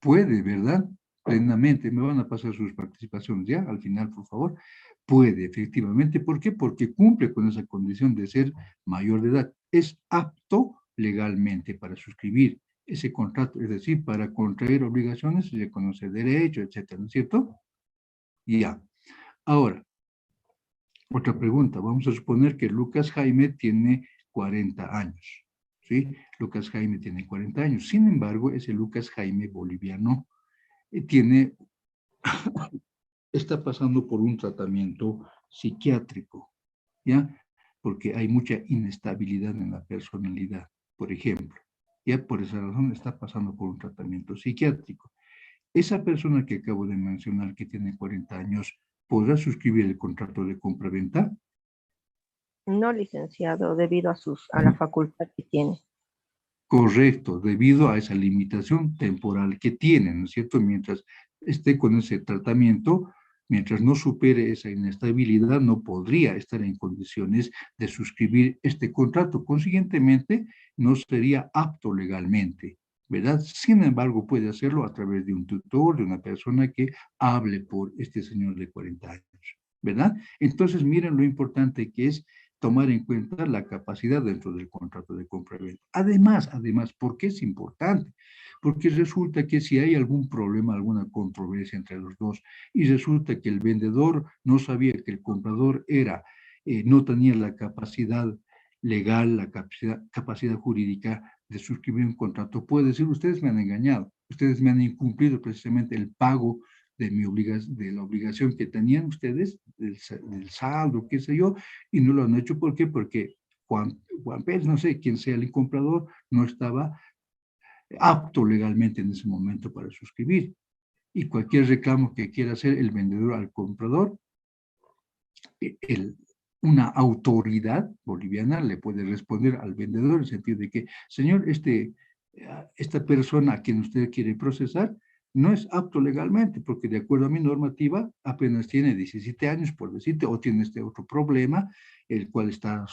Puede, ¿verdad? Plenamente. Me van a pasar sus participaciones ya, al final, por favor. Puede, efectivamente. ¿Por qué? Porque cumple con esa condición de ser mayor de edad. Es apto legalmente para suscribir ese contrato, es decir, para contraer obligaciones, reconocer derechos, etcétera, ¿no es cierto? Ya. Ahora, otra pregunta. Vamos a suponer que Lucas Jaime tiene 40 años. ¿Sí? Lucas Jaime tiene 40 años. Sin embargo, ese Lucas Jaime boliviano está pasando por un tratamiento psiquiátrico, ¿ya? Porque hay mucha inestabilidad en la personalidad, por ejemplo. Ya por esa razón está pasando por un tratamiento psiquiátrico. Esa persona que acabo de mencionar, que tiene 40 años, ¿podrá suscribir el contrato de compra-venta? No, licenciado, debido a la facultad que tiene. Correcto, debido a esa limitación temporal que tiene, ¿no es cierto? Mientras esté con ese tratamiento, mientras no supere esa inestabilidad, no podría estar en condiciones de suscribir este contrato. Consiguientemente, no sería apto legalmente, ¿verdad? Sin embargo, puede hacerlo a través de un tutor, de una persona que hable por este señor de 40 años, ¿verdad? Entonces, miren lo importante que es tomar en cuenta la capacidad dentro del contrato de compra-venta. Además, ¿por qué es importante? Porque resulta que si hay algún problema, alguna controversia entre los dos, y resulta que el vendedor no sabía que el comprador no tenía la capacidad legal, la capacidad jurídica de suscribir un contrato, puede decir, ustedes me han engañado, ustedes me han incumplido precisamente el pago de la obligación que tenían ustedes, del saldo, qué sé yo, y no lo han hecho. ¿Por qué? Porque Juan Pérez, no sé quién sea el comprador, no estaba apto legalmente en ese momento para suscribir. Y cualquier reclamo que quiera hacer el vendedor al comprador, una autoridad boliviana le puede responder al vendedor en el sentido de que, señor, esta persona a quien usted quiere procesar no es apto legalmente, porque de acuerdo a mi normativa, apenas tiene 17 años, por decirte, o tiene este otro problema, el cual está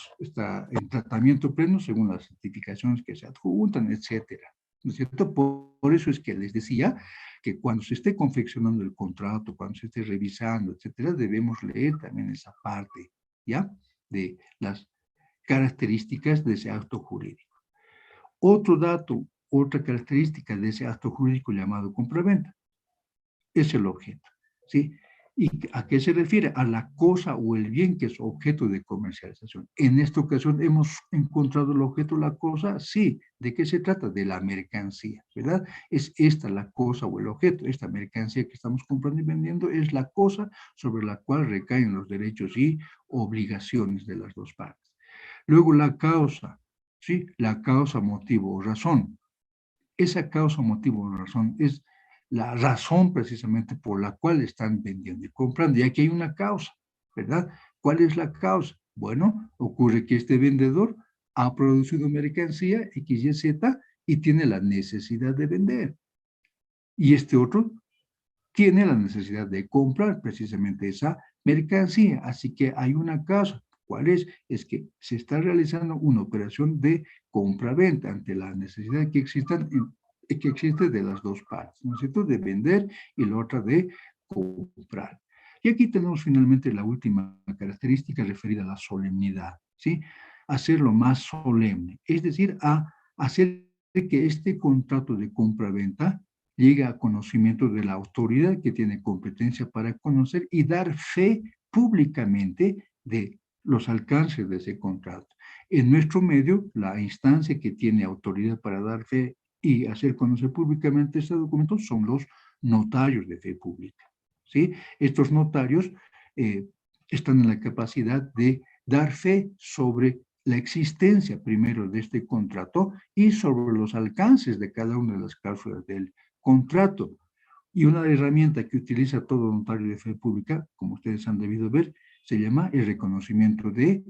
en tratamiento pleno según las certificaciones que se adjuntan, etcétera. ¿No es cierto? Por eso es que les decía que cuando se esté confeccionando el contrato, cuando se esté revisando, etcétera, debemos leer también esa parte, ¿ya? De las características de ese acto jurídico. Otro dato, otra característica de ese acto jurídico llamado compraventa es el objeto, ¿sí? ¿Y a qué se refiere? A la cosa o el bien que es objeto de comercialización. En esta ocasión hemos encontrado el objeto, la cosa, sí. ¿De qué se trata? De la mercancía, ¿verdad? Es esta la cosa o el objeto. Esta mercancía que estamos comprando y vendiendo es la cosa sobre la cual recaen los derechos y obligaciones de las dos partes. Luego la causa, ¿sí? La causa, motivo o razón. Esa causa, motivo o razón es la razón precisamente por la cual están vendiendo y comprando. Y aquí hay una causa, ¿verdad? ¿Cuál es la causa? Bueno, ocurre que este vendedor ha producido mercancía X, Y, Z y tiene la necesidad de vender. Y este otro tiene la necesidad de comprar precisamente esa mercancía. Así que hay una causa. ¿Cuál es? Es que se está realizando una operación de compra-venta ante la necesidad que existe de las dos partes, ¿no es cierto? De vender y la otra de comprar. Y aquí tenemos finalmente la última característica referida a la solemnidad, ¿sí? Hacerlo más solemne, es decir, a hacer que este contrato de compra-venta llegue a conocimiento de la autoridad que tiene competencia para conocer y dar fe públicamente de los alcances de ese contrato. En nuestro medio, la instancia que tiene autoridad para dar fe y hacer conocer públicamente este documento son los notarios de fe pública, ¿sí? Estos notarios están en la capacidad de dar fe sobre la existencia primero de este contrato y sobre los alcances de cada una de las cláusulas del contrato. Y una herramienta que utiliza todo notario de fe pública, como ustedes han debido ver, se llama el reconocimiento de...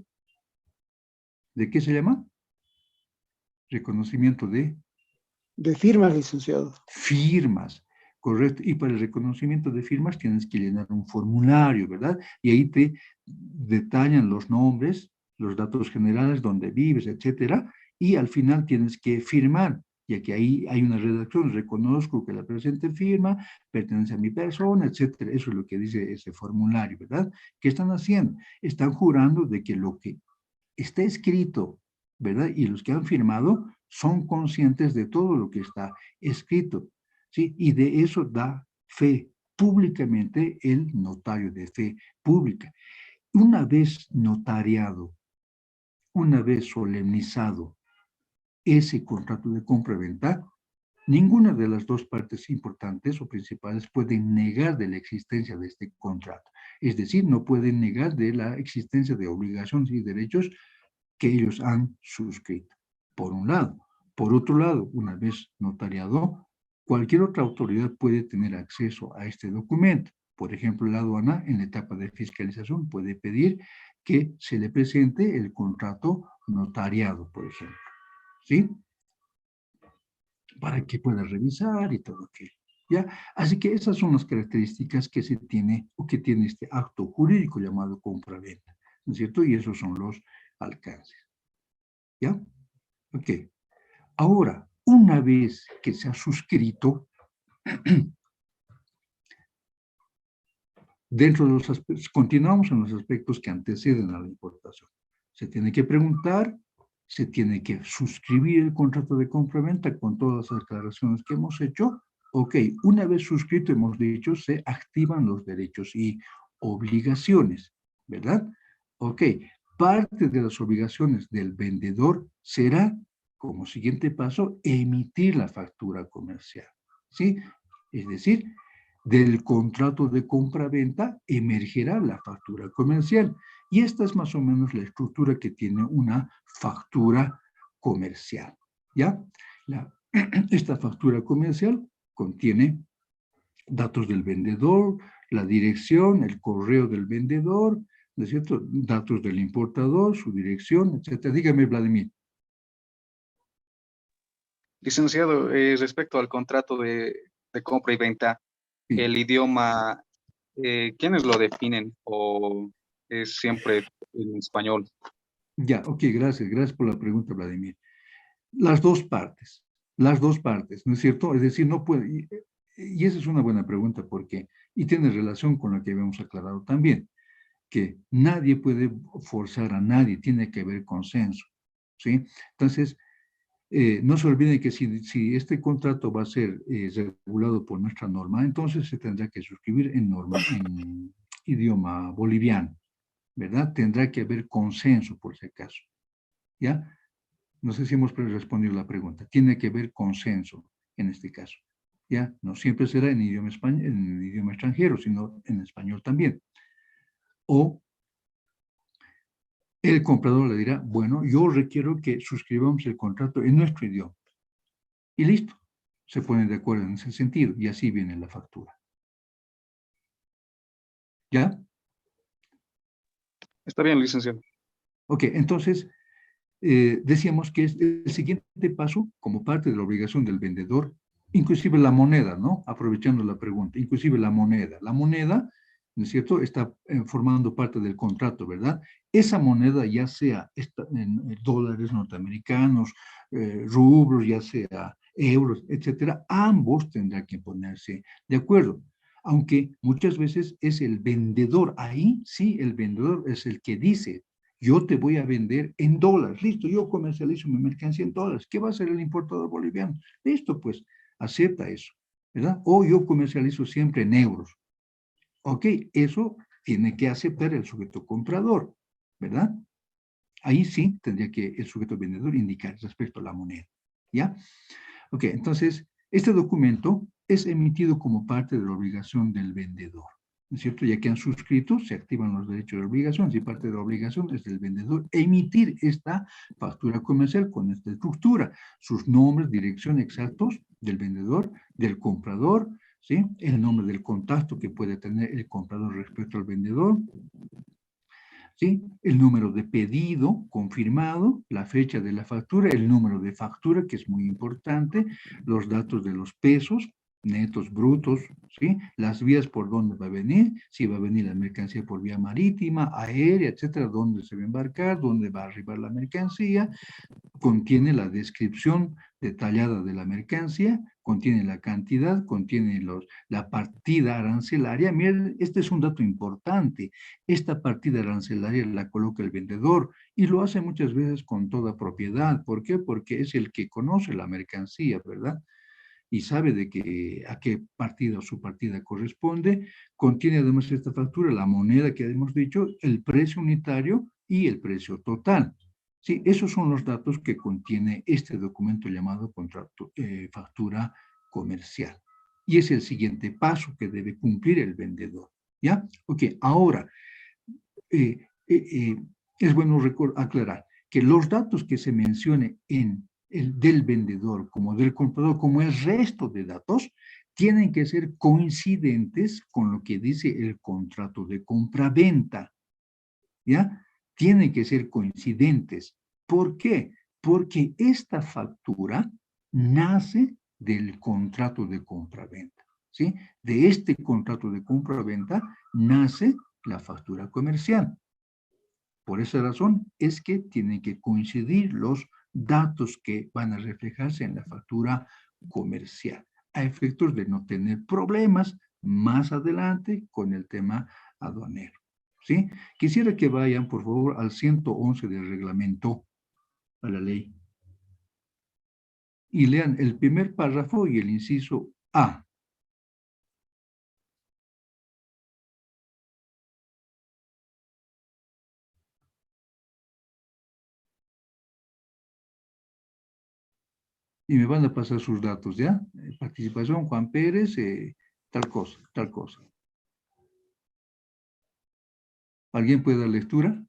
¿De qué se llama? Reconocimiento de... De firmas, licenciado. Firmas, correcto. Y para el reconocimiento de firmas tienes que llenar un formulario, ¿verdad? Y ahí te detallan los nombres, los datos generales, dónde vives, etcétera. Y al final tienes que firmar, ya que ahí hay una redacción, reconozco que la presente firma pertenece a mi persona, etcétera. Eso es lo que dice ese formulario, ¿verdad? ¿Qué están haciendo? Están jurando de que lo que está escrito, ¿verdad? Y los que han firmado son conscientes de todo lo que está escrito, ¿sí? Y de eso da fe públicamente el notario de fe pública. Una vez notariado, una vez solemnizado ese contrato de compra-venta, ninguna de las dos partes importantes o principales pueden negar de la existencia de este contrato. Es decir, no pueden negar de la existencia de obligaciones y derechos que ellos han suscrito, por un lado. Por otro lado, una vez notariado, cualquier otra autoridad puede tener acceso a este documento. Por ejemplo, la aduana, en la etapa de fiscalización, puede pedir que se le presente el contrato notariado, por ejemplo, ¿sí? Para que pueda revisar y todo aquello, ¿ya? Así que esas son las características que se tiene o que tiene este acto jurídico llamado compra-venta, ¿no es cierto? Y esos son los alcances, ¿ya? Ok. Ahora, una vez que se ha suscrito, dentro de los aspectos, continuamos en los aspectos que anteceden a la importación. Se tiene que preguntar, se tiene que suscribir el contrato de compra-venta con todas las aclaraciones que hemos hecho. Ok, una vez suscrito, hemos dicho, se activan los derechos y obligaciones, ¿verdad? Ok, parte de las obligaciones del vendedor será, como siguiente paso, emitir la factura comercial, ¿sí? Es decir, del contrato de compra-venta emergerá la factura comercial. Y esta es más o menos la estructura que tiene una factura comercial, ¿ya? Esta factura comercial contiene datos del vendedor, la dirección, el correo del vendedor, ¿no es cierto? Datos del importador, su dirección, etcétera. Dígame, Vladimir. Licenciado, respecto al contrato de de compra y venta, Sí. el idioma, ¿quiénes lo definen? ¿O es siempre en español? Ya, ok, gracias. Gracias por la pregunta, Vladimir. Las dos partes, ¿no es cierto? Es decir, no puede, y esa es una buena pregunta porque, y tiene relación con lo que habíamos aclarado también, que nadie puede forzar a nadie, tiene que haber consenso, ¿sí? Entonces, no se olviden que si este contrato va a ser regulado por nuestra norma, entonces se tendrá que suscribir en idioma boliviano, ¿verdad? Tendrá que haber consenso, por si acaso, ¿ya? No sé si hemos respondido la pregunta. Tiene que haber consenso en este caso. ¿Ya? No siempre será en idioma español, en idioma extranjero, sino en español también. O el comprador le dirá, bueno, yo requiero que suscribamos el contrato en nuestro idioma. Y listo. Se ponen de acuerdo en ese sentido. Y así viene la factura. ¿Ya? Está bien, licenciado. Ok, entonces, decíamos que es el siguiente paso, como parte de la obligación del vendedor, inclusive la moneda, ¿no? Aprovechando la pregunta, inclusive la moneda. La moneda, ¿no es cierto?, está formando parte del contrato, ¿verdad? Esa moneda, ya sea en dólares norteamericanos, rublos, ya sea euros, etcétera, ambos tendrán que ponerse de acuerdo. Aunque muchas veces es el vendedor, ahí sí, el vendedor es el que dice, yo te voy a vender en dólares. Listo, yo comercializo mi mercancía en dólares. ¿Qué va a hacer el importador boliviano? Listo, pues, acepta eso, ¿verdad? O yo comercializo siempre en euros. Ok, eso tiene que aceptar el sujeto comprador, ¿verdad? Ahí sí tendría que el sujeto vendedor indicar respecto a la moneda, ¿ya? Ok, entonces, este documento es emitido como parte de la obligación del vendedor. ¿No es cierto? Ya que han suscrito, se activan los derechos de obligación, si parte de la obligación es del vendedor emitir esta factura comercial con esta estructura, sus nombres, dirección exactos del vendedor, del comprador, ¿sí? El nombre del contacto que puede tener el comprador respecto al vendedor, ¿sí? El número de pedido confirmado, la fecha de la factura, el número de factura, que es muy importante, los datos de los pesos, netos, brutos, ¿sí? Las vías por donde va a venir, si va a venir la mercancía por vía marítima, aérea, etcétera, dónde se va a embarcar, dónde va a arribar la mercancía, contiene la descripción detallada de la mercancía, contiene la cantidad, contiene la partida arancelaria. Miren, este es un dato importante. Esta partida arancelaria la coloca el vendedor y lo hace muchas veces con toda propiedad. ¿Por qué? Porque es el que conoce la mercancía, ¿verdad? Y sabe de a qué partida o su partida corresponde. Contiene además esta factura la moneda que hemos dicho, el precio unitario y el precio total. Sí, esos son los datos que contiene este documento llamado factura comercial. Y es el siguiente paso que debe cumplir el vendedor. ¿Ya? Ok, ahora, es bueno aclarar que los datos que se mencione del vendedor como del comprador, como el resto de datos, tienen que ser coincidentes con lo que dice el contrato de compra-venta. ¿Ya? Tienen que ser coincidentes. ¿Por qué? Porque esta factura nace del contrato de compra-venta. ¿Sí? De este contrato de compra-venta nace la factura comercial. Por esa razón es que tienen que coincidir los datos que van a reflejarse en la factura comercial, a efectos de no tener problemas más adelante con el tema aduanero. ¿Sí? Quisiera que vayan, por favor, al 111 del reglamento, a la ley, y lean el primer párrafo y el inciso A. Y me van a pasar sus datos, ¿ya? Participación, Juan Pérez, tal cosa, tal cosa. ¿Alguien puede dar lectura?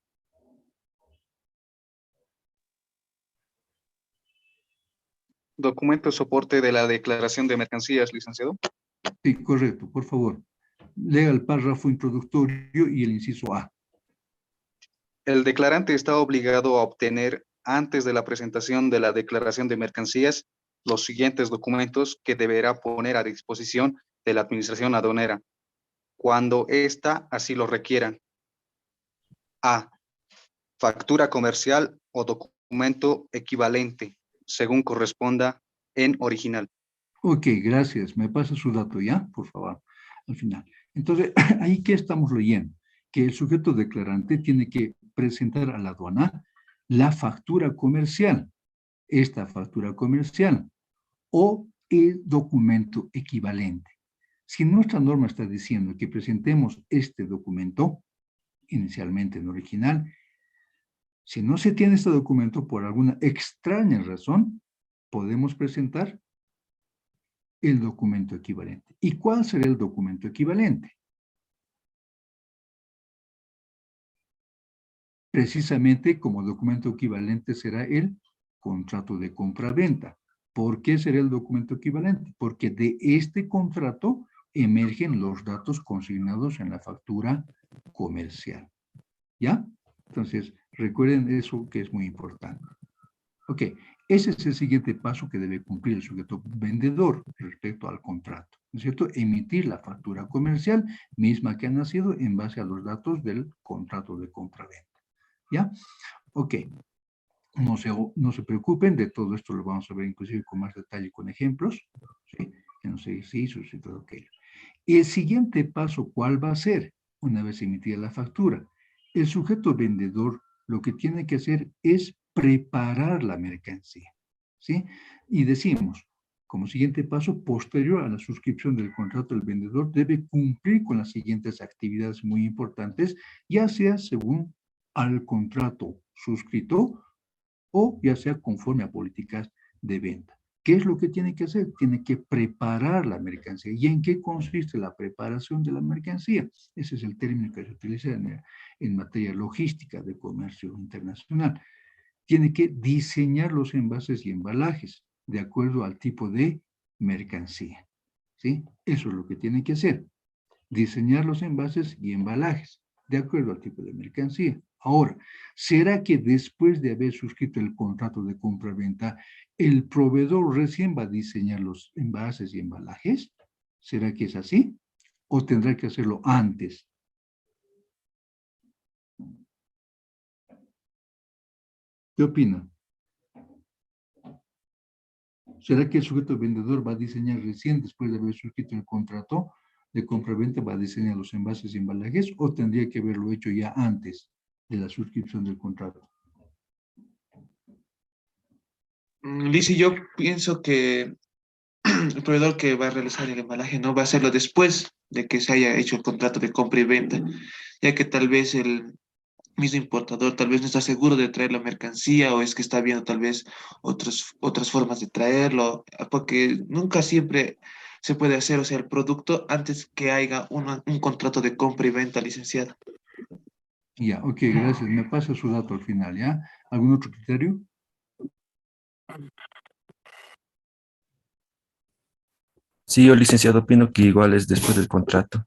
Documento de soporte de la declaración de mercancías, licenciado. Sí, correcto, por favor. Lea el párrafo introductorio y el inciso A. El declarante está obligado a obtener, antes de la presentación de la declaración de mercancías, los siguientes documentos que deberá poner a disposición de la administración aduanera, cuando ésta así lo requiera. A. Factura comercial o documento equivalente, según corresponda en original. Ok, gracias. ¿Me pasa su dato ya? Por favor, al final. Entonces, ahí qué estamos leyendo, que el sujeto declarante tiene que presentar a la aduana la factura comercial, esta factura comercial, o el documento equivalente. Si nuestra norma está diciendo que presentemos este documento, inicialmente en original, si no se tiene este documento por alguna extraña razón, podemos presentar el documento equivalente. ¿Y cuál será el documento equivalente? Precisamente como documento equivalente será el contrato de compra-venta. ¿Por qué será el documento equivalente? Porque de este contrato emergen los datos consignados en la factura comercial. ¿Ya? Entonces, recuerden eso que es muy importante. Ok, ese es el siguiente paso que debe cumplir el sujeto vendedor respecto al contrato, ¿no es cierto? Emitir la factura comercial, misma que ha nacido en base a los datos del contrato de compra-venta. ¿Ya? Ok, no se preocupen, de todo esto lo vamos a ver inclusive con más detalle con ejemplos, ¿sí? En los ejercicios y todo aquello. Y el siguiente paso, ¿cuál va a ser? Una vez emitida la factura, el sujeto vendedor lo que tiene que hacer es preparar la mercancía, ¿sí? Y decimos, como siguiente paso, posterior a la suscripción del contrato, el vendedor debe cumplir con las siguientes actividades muy importantes, ya sea según al contrato suscrito o ya sea conforme a políticas de venta. ¿Qué es lo que tiene que hacer? Tiene que preparar la mercancía. ¿Y en qué consiste la preparación de la mercancía? Ese es el término que se utiliza en materia logística de comercio internacional. Tiene que diseñar los envases y embalajes de acuerdo al tipo de mercancía, ¿sí? Eso es lo que tiene que hacer. Diseñar los envases y embalajes de acuerdo al tipo de mercancía. Ahora, ¿será que después de haber suscrito el contrato de compra-venta, el proveedor recién va a diseñar los envases y embalajes? ¿Será que es así? ¿O tendrá que hacerlo antes? ¿Qué opina? ¿Será que el sujeto vendedor va a diseñar recién después de haber suscrito el contrato de compra-venta, va a diseñar los envases y embalajes, o tendría que haberlo hecho ya antes de la suscripción del contrato? Lizy, yo pienso que el proveedor que va a realizar el embalaje no va a hacerlo después de que se haya hecho el contrato de compra y venta, ya que tal vez el mismo importador tal vez no está seguro de traer la mercancía o es que está viendo tal vez otras formas de traerlo, porque nunca siempre se puede hacer, o sea, el producto antes que haya un contrato de compra y venta, licenciado. Ya, ok, gracias. Me pasa su dato al final, ¿ya? ¿Algún otro criterio? Sí, yo, licenciado, opino que igual es después del contrato.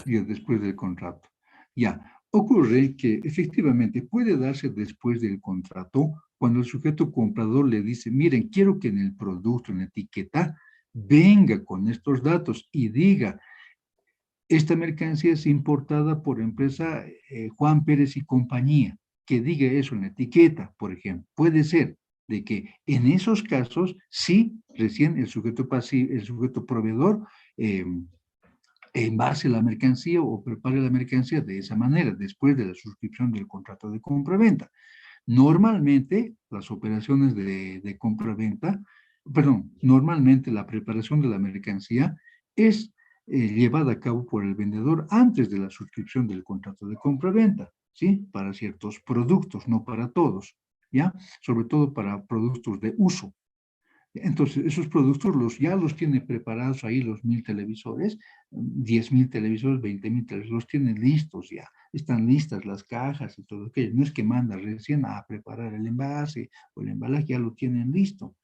Y después del contrato. Ya, ocurre que efectivamente puede darse después del contrato cuando el sujeto comprador le dice, miren, quiero que en el producto, en la etiqueta, venga con estos datos y diga, esta mercancía es importada por empresa Juan Pérez y compañía, que diga eso en la etiqueta, por ejemplo. Puede ser de que en esos casos, sí, recién el sujeto pasivo, el sujeto proveedor, envase la mercancía o prepare la mercancía de esa manera, después de la suscripción del contrato de compra-venta. Normalmente, las operaciones de compra-venta, perdón, normalmente la preparación de la mercancía es llevada a cabo por el vendedor antes de la suscripción del contrato de compra-venta, ¿sí? Para ciertos productos, no para todos, ¿ya? Sobre todo para productos de uso. Entonces, esos productos ya los tiene preparados ahí los 1000 televisores, 10.000 televisores, 20.000 televisores, los tienen listos ya. Están listas las cajas y todo aquello. No es que manda recién a preparar el envase o el embalaje, ya lo tienen listo.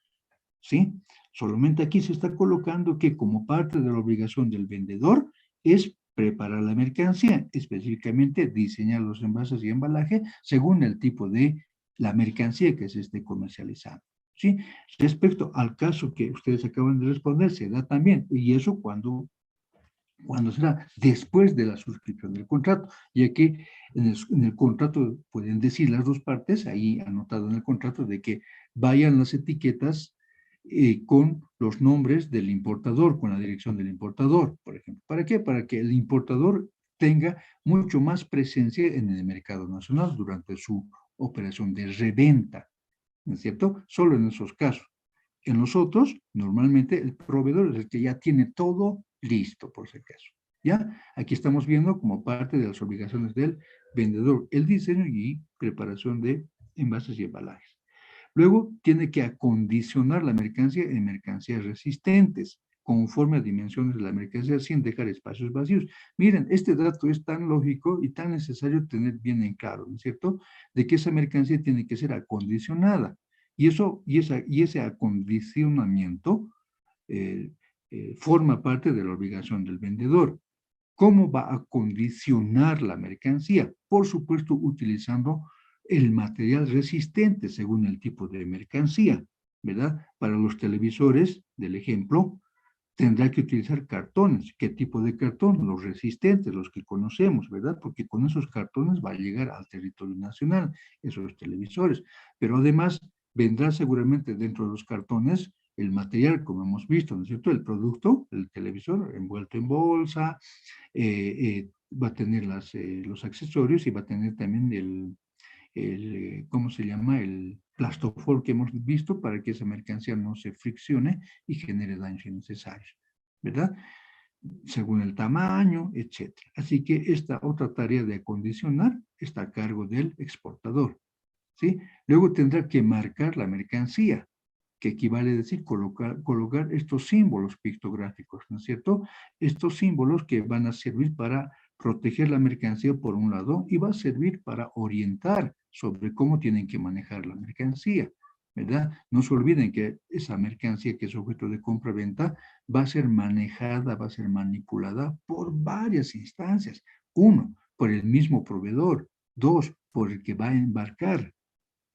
¿Sí? Solamente aquí se está colocando que como parte de la obligación del vendedor es preparar la mercancía, específicamente diseñar los envases y embalaje según el tipo de la mercancía que se esté comercializando. ¿sí? Respecto al caso que ustedes acaban de responder, se da también, y eso cuando será después de la suscripción del contrato, ya que en el contrato pueden decir las dos partes, ahí anotado en el contrato, de que vayan las etiquetas con los nombres del importador, con la dirección del importador, por ejemplo. ¿Para qué? Para que el importador tenga mucho más presencia en el mercado nacional durante su operación de reventa, ¿no es cierto? Solo en esos casos. En los otros, normalmente el proveedor es el que ya tiene todo listo, por si acaso. ¿Ya? Aquí estamos viendo como parte de las obligaciones del vendedor el diseño y preparación de envases y embalajes. Luego, tiene que acondicionar la mercancía en mercancías resistentes, conforme a dimensiones de la mercancía, sin dejar espacios vacíos. Miren, este dato es tan lógico y tan necesario tener bien en claro, ¿no es cierto? De que esa mercancía tiene que ser acondicionada. Y ese acondicionamiento forma parte de la obligación del vendedor. ¿Cómo va a condicionar la mercancía? Por supuesto, utilizando el material resistente según el tipo de mercancía, ¿verdad? Para los televisores, del ejemplo, tendrá que utilizar cartones. ¿Qué tipo de cartón? Los resistentes, los que conocemos, ¿verdad? Porque con esos cartones va a llegar al territorio nacional, esos televisores. Pero además vendrá seguramente dentro de los cartones el material, como hemos visto, ¿no es cierto? El producto, el televisor envuelto en bolsa, va a tener los accesorios y va a tener también ¿cómo se llama? El plastofor que hemos visto para que esa mercancía no se friccione y genere daños innecesarios, ¿verdad? Según el tamaño, etc. Así que esta otra tarea de acondicionar está a cargo del exportador, ¿sí? Luego tendrá que marcar la mercancía, que equivale a decir colocar estos símbolos pictográficos, ¿no es cierto? Estos símbolos que van a servir para proteger la mercancía por un lado y va a servir para orientar sobre cómo tienen que manejar la mercancía, ¿verdad? No se olviden que esa mercancía que es objeto de compra-venta va a ser manejada, va a ser manipulada por varias instancias. Uno, por el mismo proveedor. Dos, por el que va a embarcar,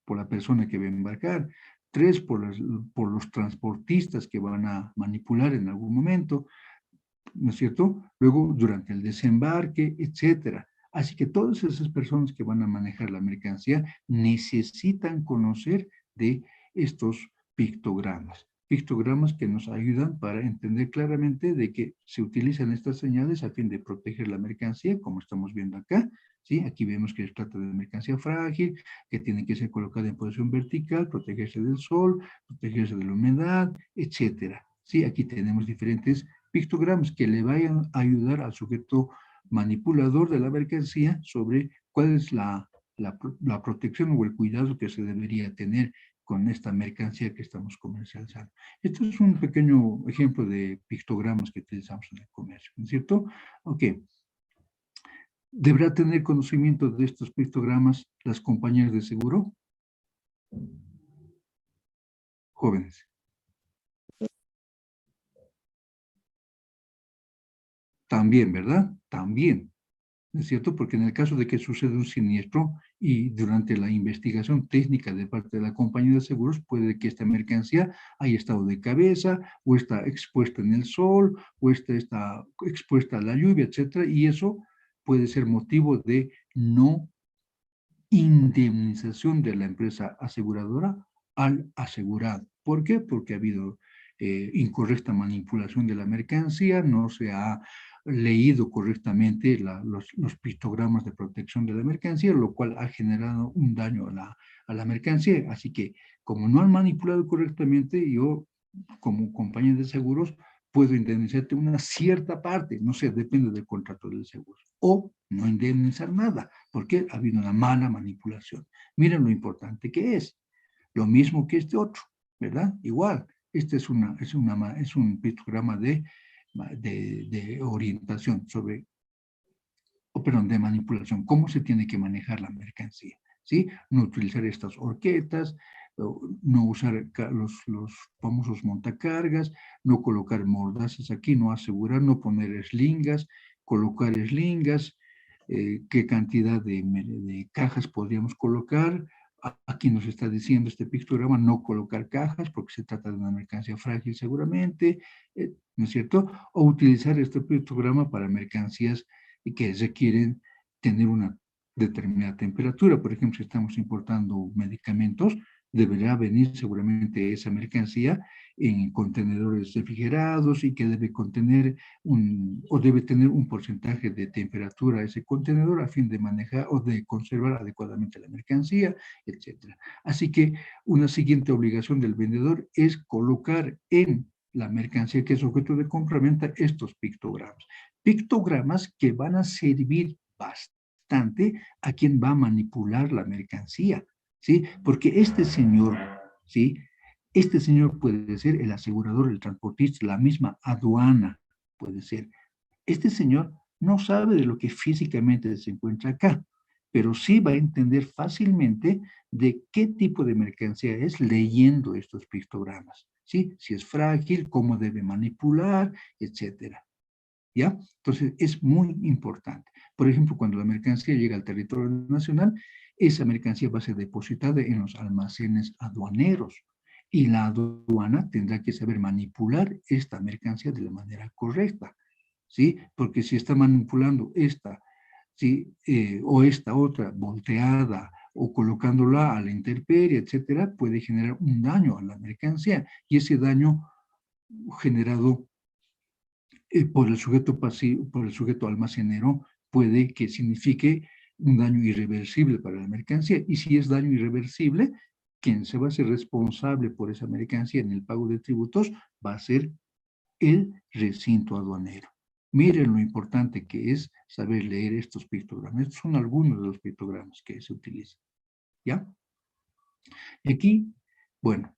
por la persona que va a embarcar. Tres, por los transportistas que van a manipular en algún momento, ¿no es cierto? Luego, durante el desembarque, etcétera. Así que todas esas personas que van a manejar la mercancía necesitan conocer de estos pictogramas. Pictogramas que nos ayudan para entender claramente de que se utilizan estas señales a fin de proteger la mercancía, como estamos viendo acá. ¿Sí? Aquí vemos que se trata de mercancía frágil, que tiene que ser colocada en posición vertical, protegerse del sol, protegerse de la humedad, etcétera. ¿Sí? Aquí tenemos diferentes pictogramas que le vayan a ayudar al sujeto manipulador de la mercancía sobre cuál es la protección o el cuidado que se debería tener con esta mercancía que estamos comercializando. Este es un pequeño ejemplo de pictogramas que utilizamos en el comercio, ¿no es cierto? Ok. ¿Deberá tener conocimiento de estos pictogramas las compañías de seguro? Jóvenes. También, ¿verdad? También. ¿No es cierto? Porque en el caso de que suceda un siniestro y durante la investigación técnica de parte de la compañía de seguros, puede que esta mercancía haya estado de cabeza, o está expuesta en el sol, o está expuesta a la lluvia, etcétera, y eso puede ser motivo de no indemnización de la empresa aseguradora al asegurado. ¿Por qué? Porque ha habido incorrecta manipulación de la mercancía, no se ha leído correctamente los pictogramas de protección de la mercancía, lo cual ha generado un daño a la mercancía. Así que, como no han manipulado correctamente, yo, como compañía de seguros, puedo indemnizarte una cierta parte, no sé, depende del contrato del seguro, o no indemnizar nada, porque ha habido una mala manipulación. Miren lo importante que es, lo mismo que este otro, ¿verdad? Igual, este es un pictograma de orientación sobre, perdón, de manipulación, cómo se tiene que manejar la mercancía, ¿sí? No utilizar estas horquetas, no usar los famosos montacargas, no colocar mordazas aquí, no asegurar, no poner eslingas, colocar eslingas, qué cantidad de cajas podríamos colocar, aquí nos está diciendo este pictograma no colocar cajas porque se trata de una mercancía frágil seguramente, ¿no es cierto? O utilizar este pictograma para mercancías que requieren tener una determinada temperatura. Por ejemplo, si estamos importando medicamentos, deberá venir seguramente esa mercancía en contenedores refrigerados y que debe contener debe tener un porcentaje de temperatura ese contenedor a fin de manejar o de conservar adecuadamente la mercancía, etc. Así que una siguiente obligación del vendedor es colocar en la mercancía que es objeto de compra-venta estos pictogramas. Pictogramas que van a servir bastante a quien va a manipular la mercancía, ¿sí? Porque este señor, ¿sí? Este señor puede ser el asegurador, el transportista, la misma aduana puede ser. Este señor no sabe de lo que físicamente se encuentra acá, pero sí va a entender fácilmente de qué tipo de mercancía es leyendo estos pictogramas, ¿sí? Si es frágil, cómo debe manipular, etcétera. ¿Ya? Entonces, es muy importante. Por ejemplo, cuando la mercancía llega al territorio nacional, esa mercancía va a ser depositada en los almacenes aduaneros y la aduana tendrá que saber manipular esta mercancía de la manera correcta, ¿sí? Porque si está manipulando esta, ¿sí? O esta otra volteada o colocándola a la intemperie, etcétera, puede generar un daño a la mercancía y ese daño generado por el sujeto pasivo, por el sujeto almacenero, puede que signifique un daño irreversible para la mercancía. Y si es daño irreversible, quien se va a hacer responsable por esa mercancía en el pago de tributos va a ser el recinto aduanero. Miren lo importante que es saber leer estos pictogramas. Estos son algunos de los pictogramas que se utilizan. ¿Ya? Y aquí, bueno,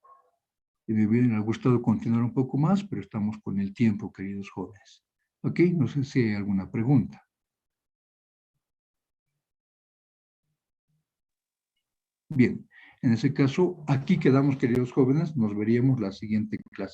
me hubiera gustado continuar un poco más, pero estamos con el tiempo, queridos jóvenes. ¿Ok? No sé si hay alguna pregunta. Bien, en ese caso, aquí quedamos, queridos jóvenes. Nos veríamos la siguiente clase.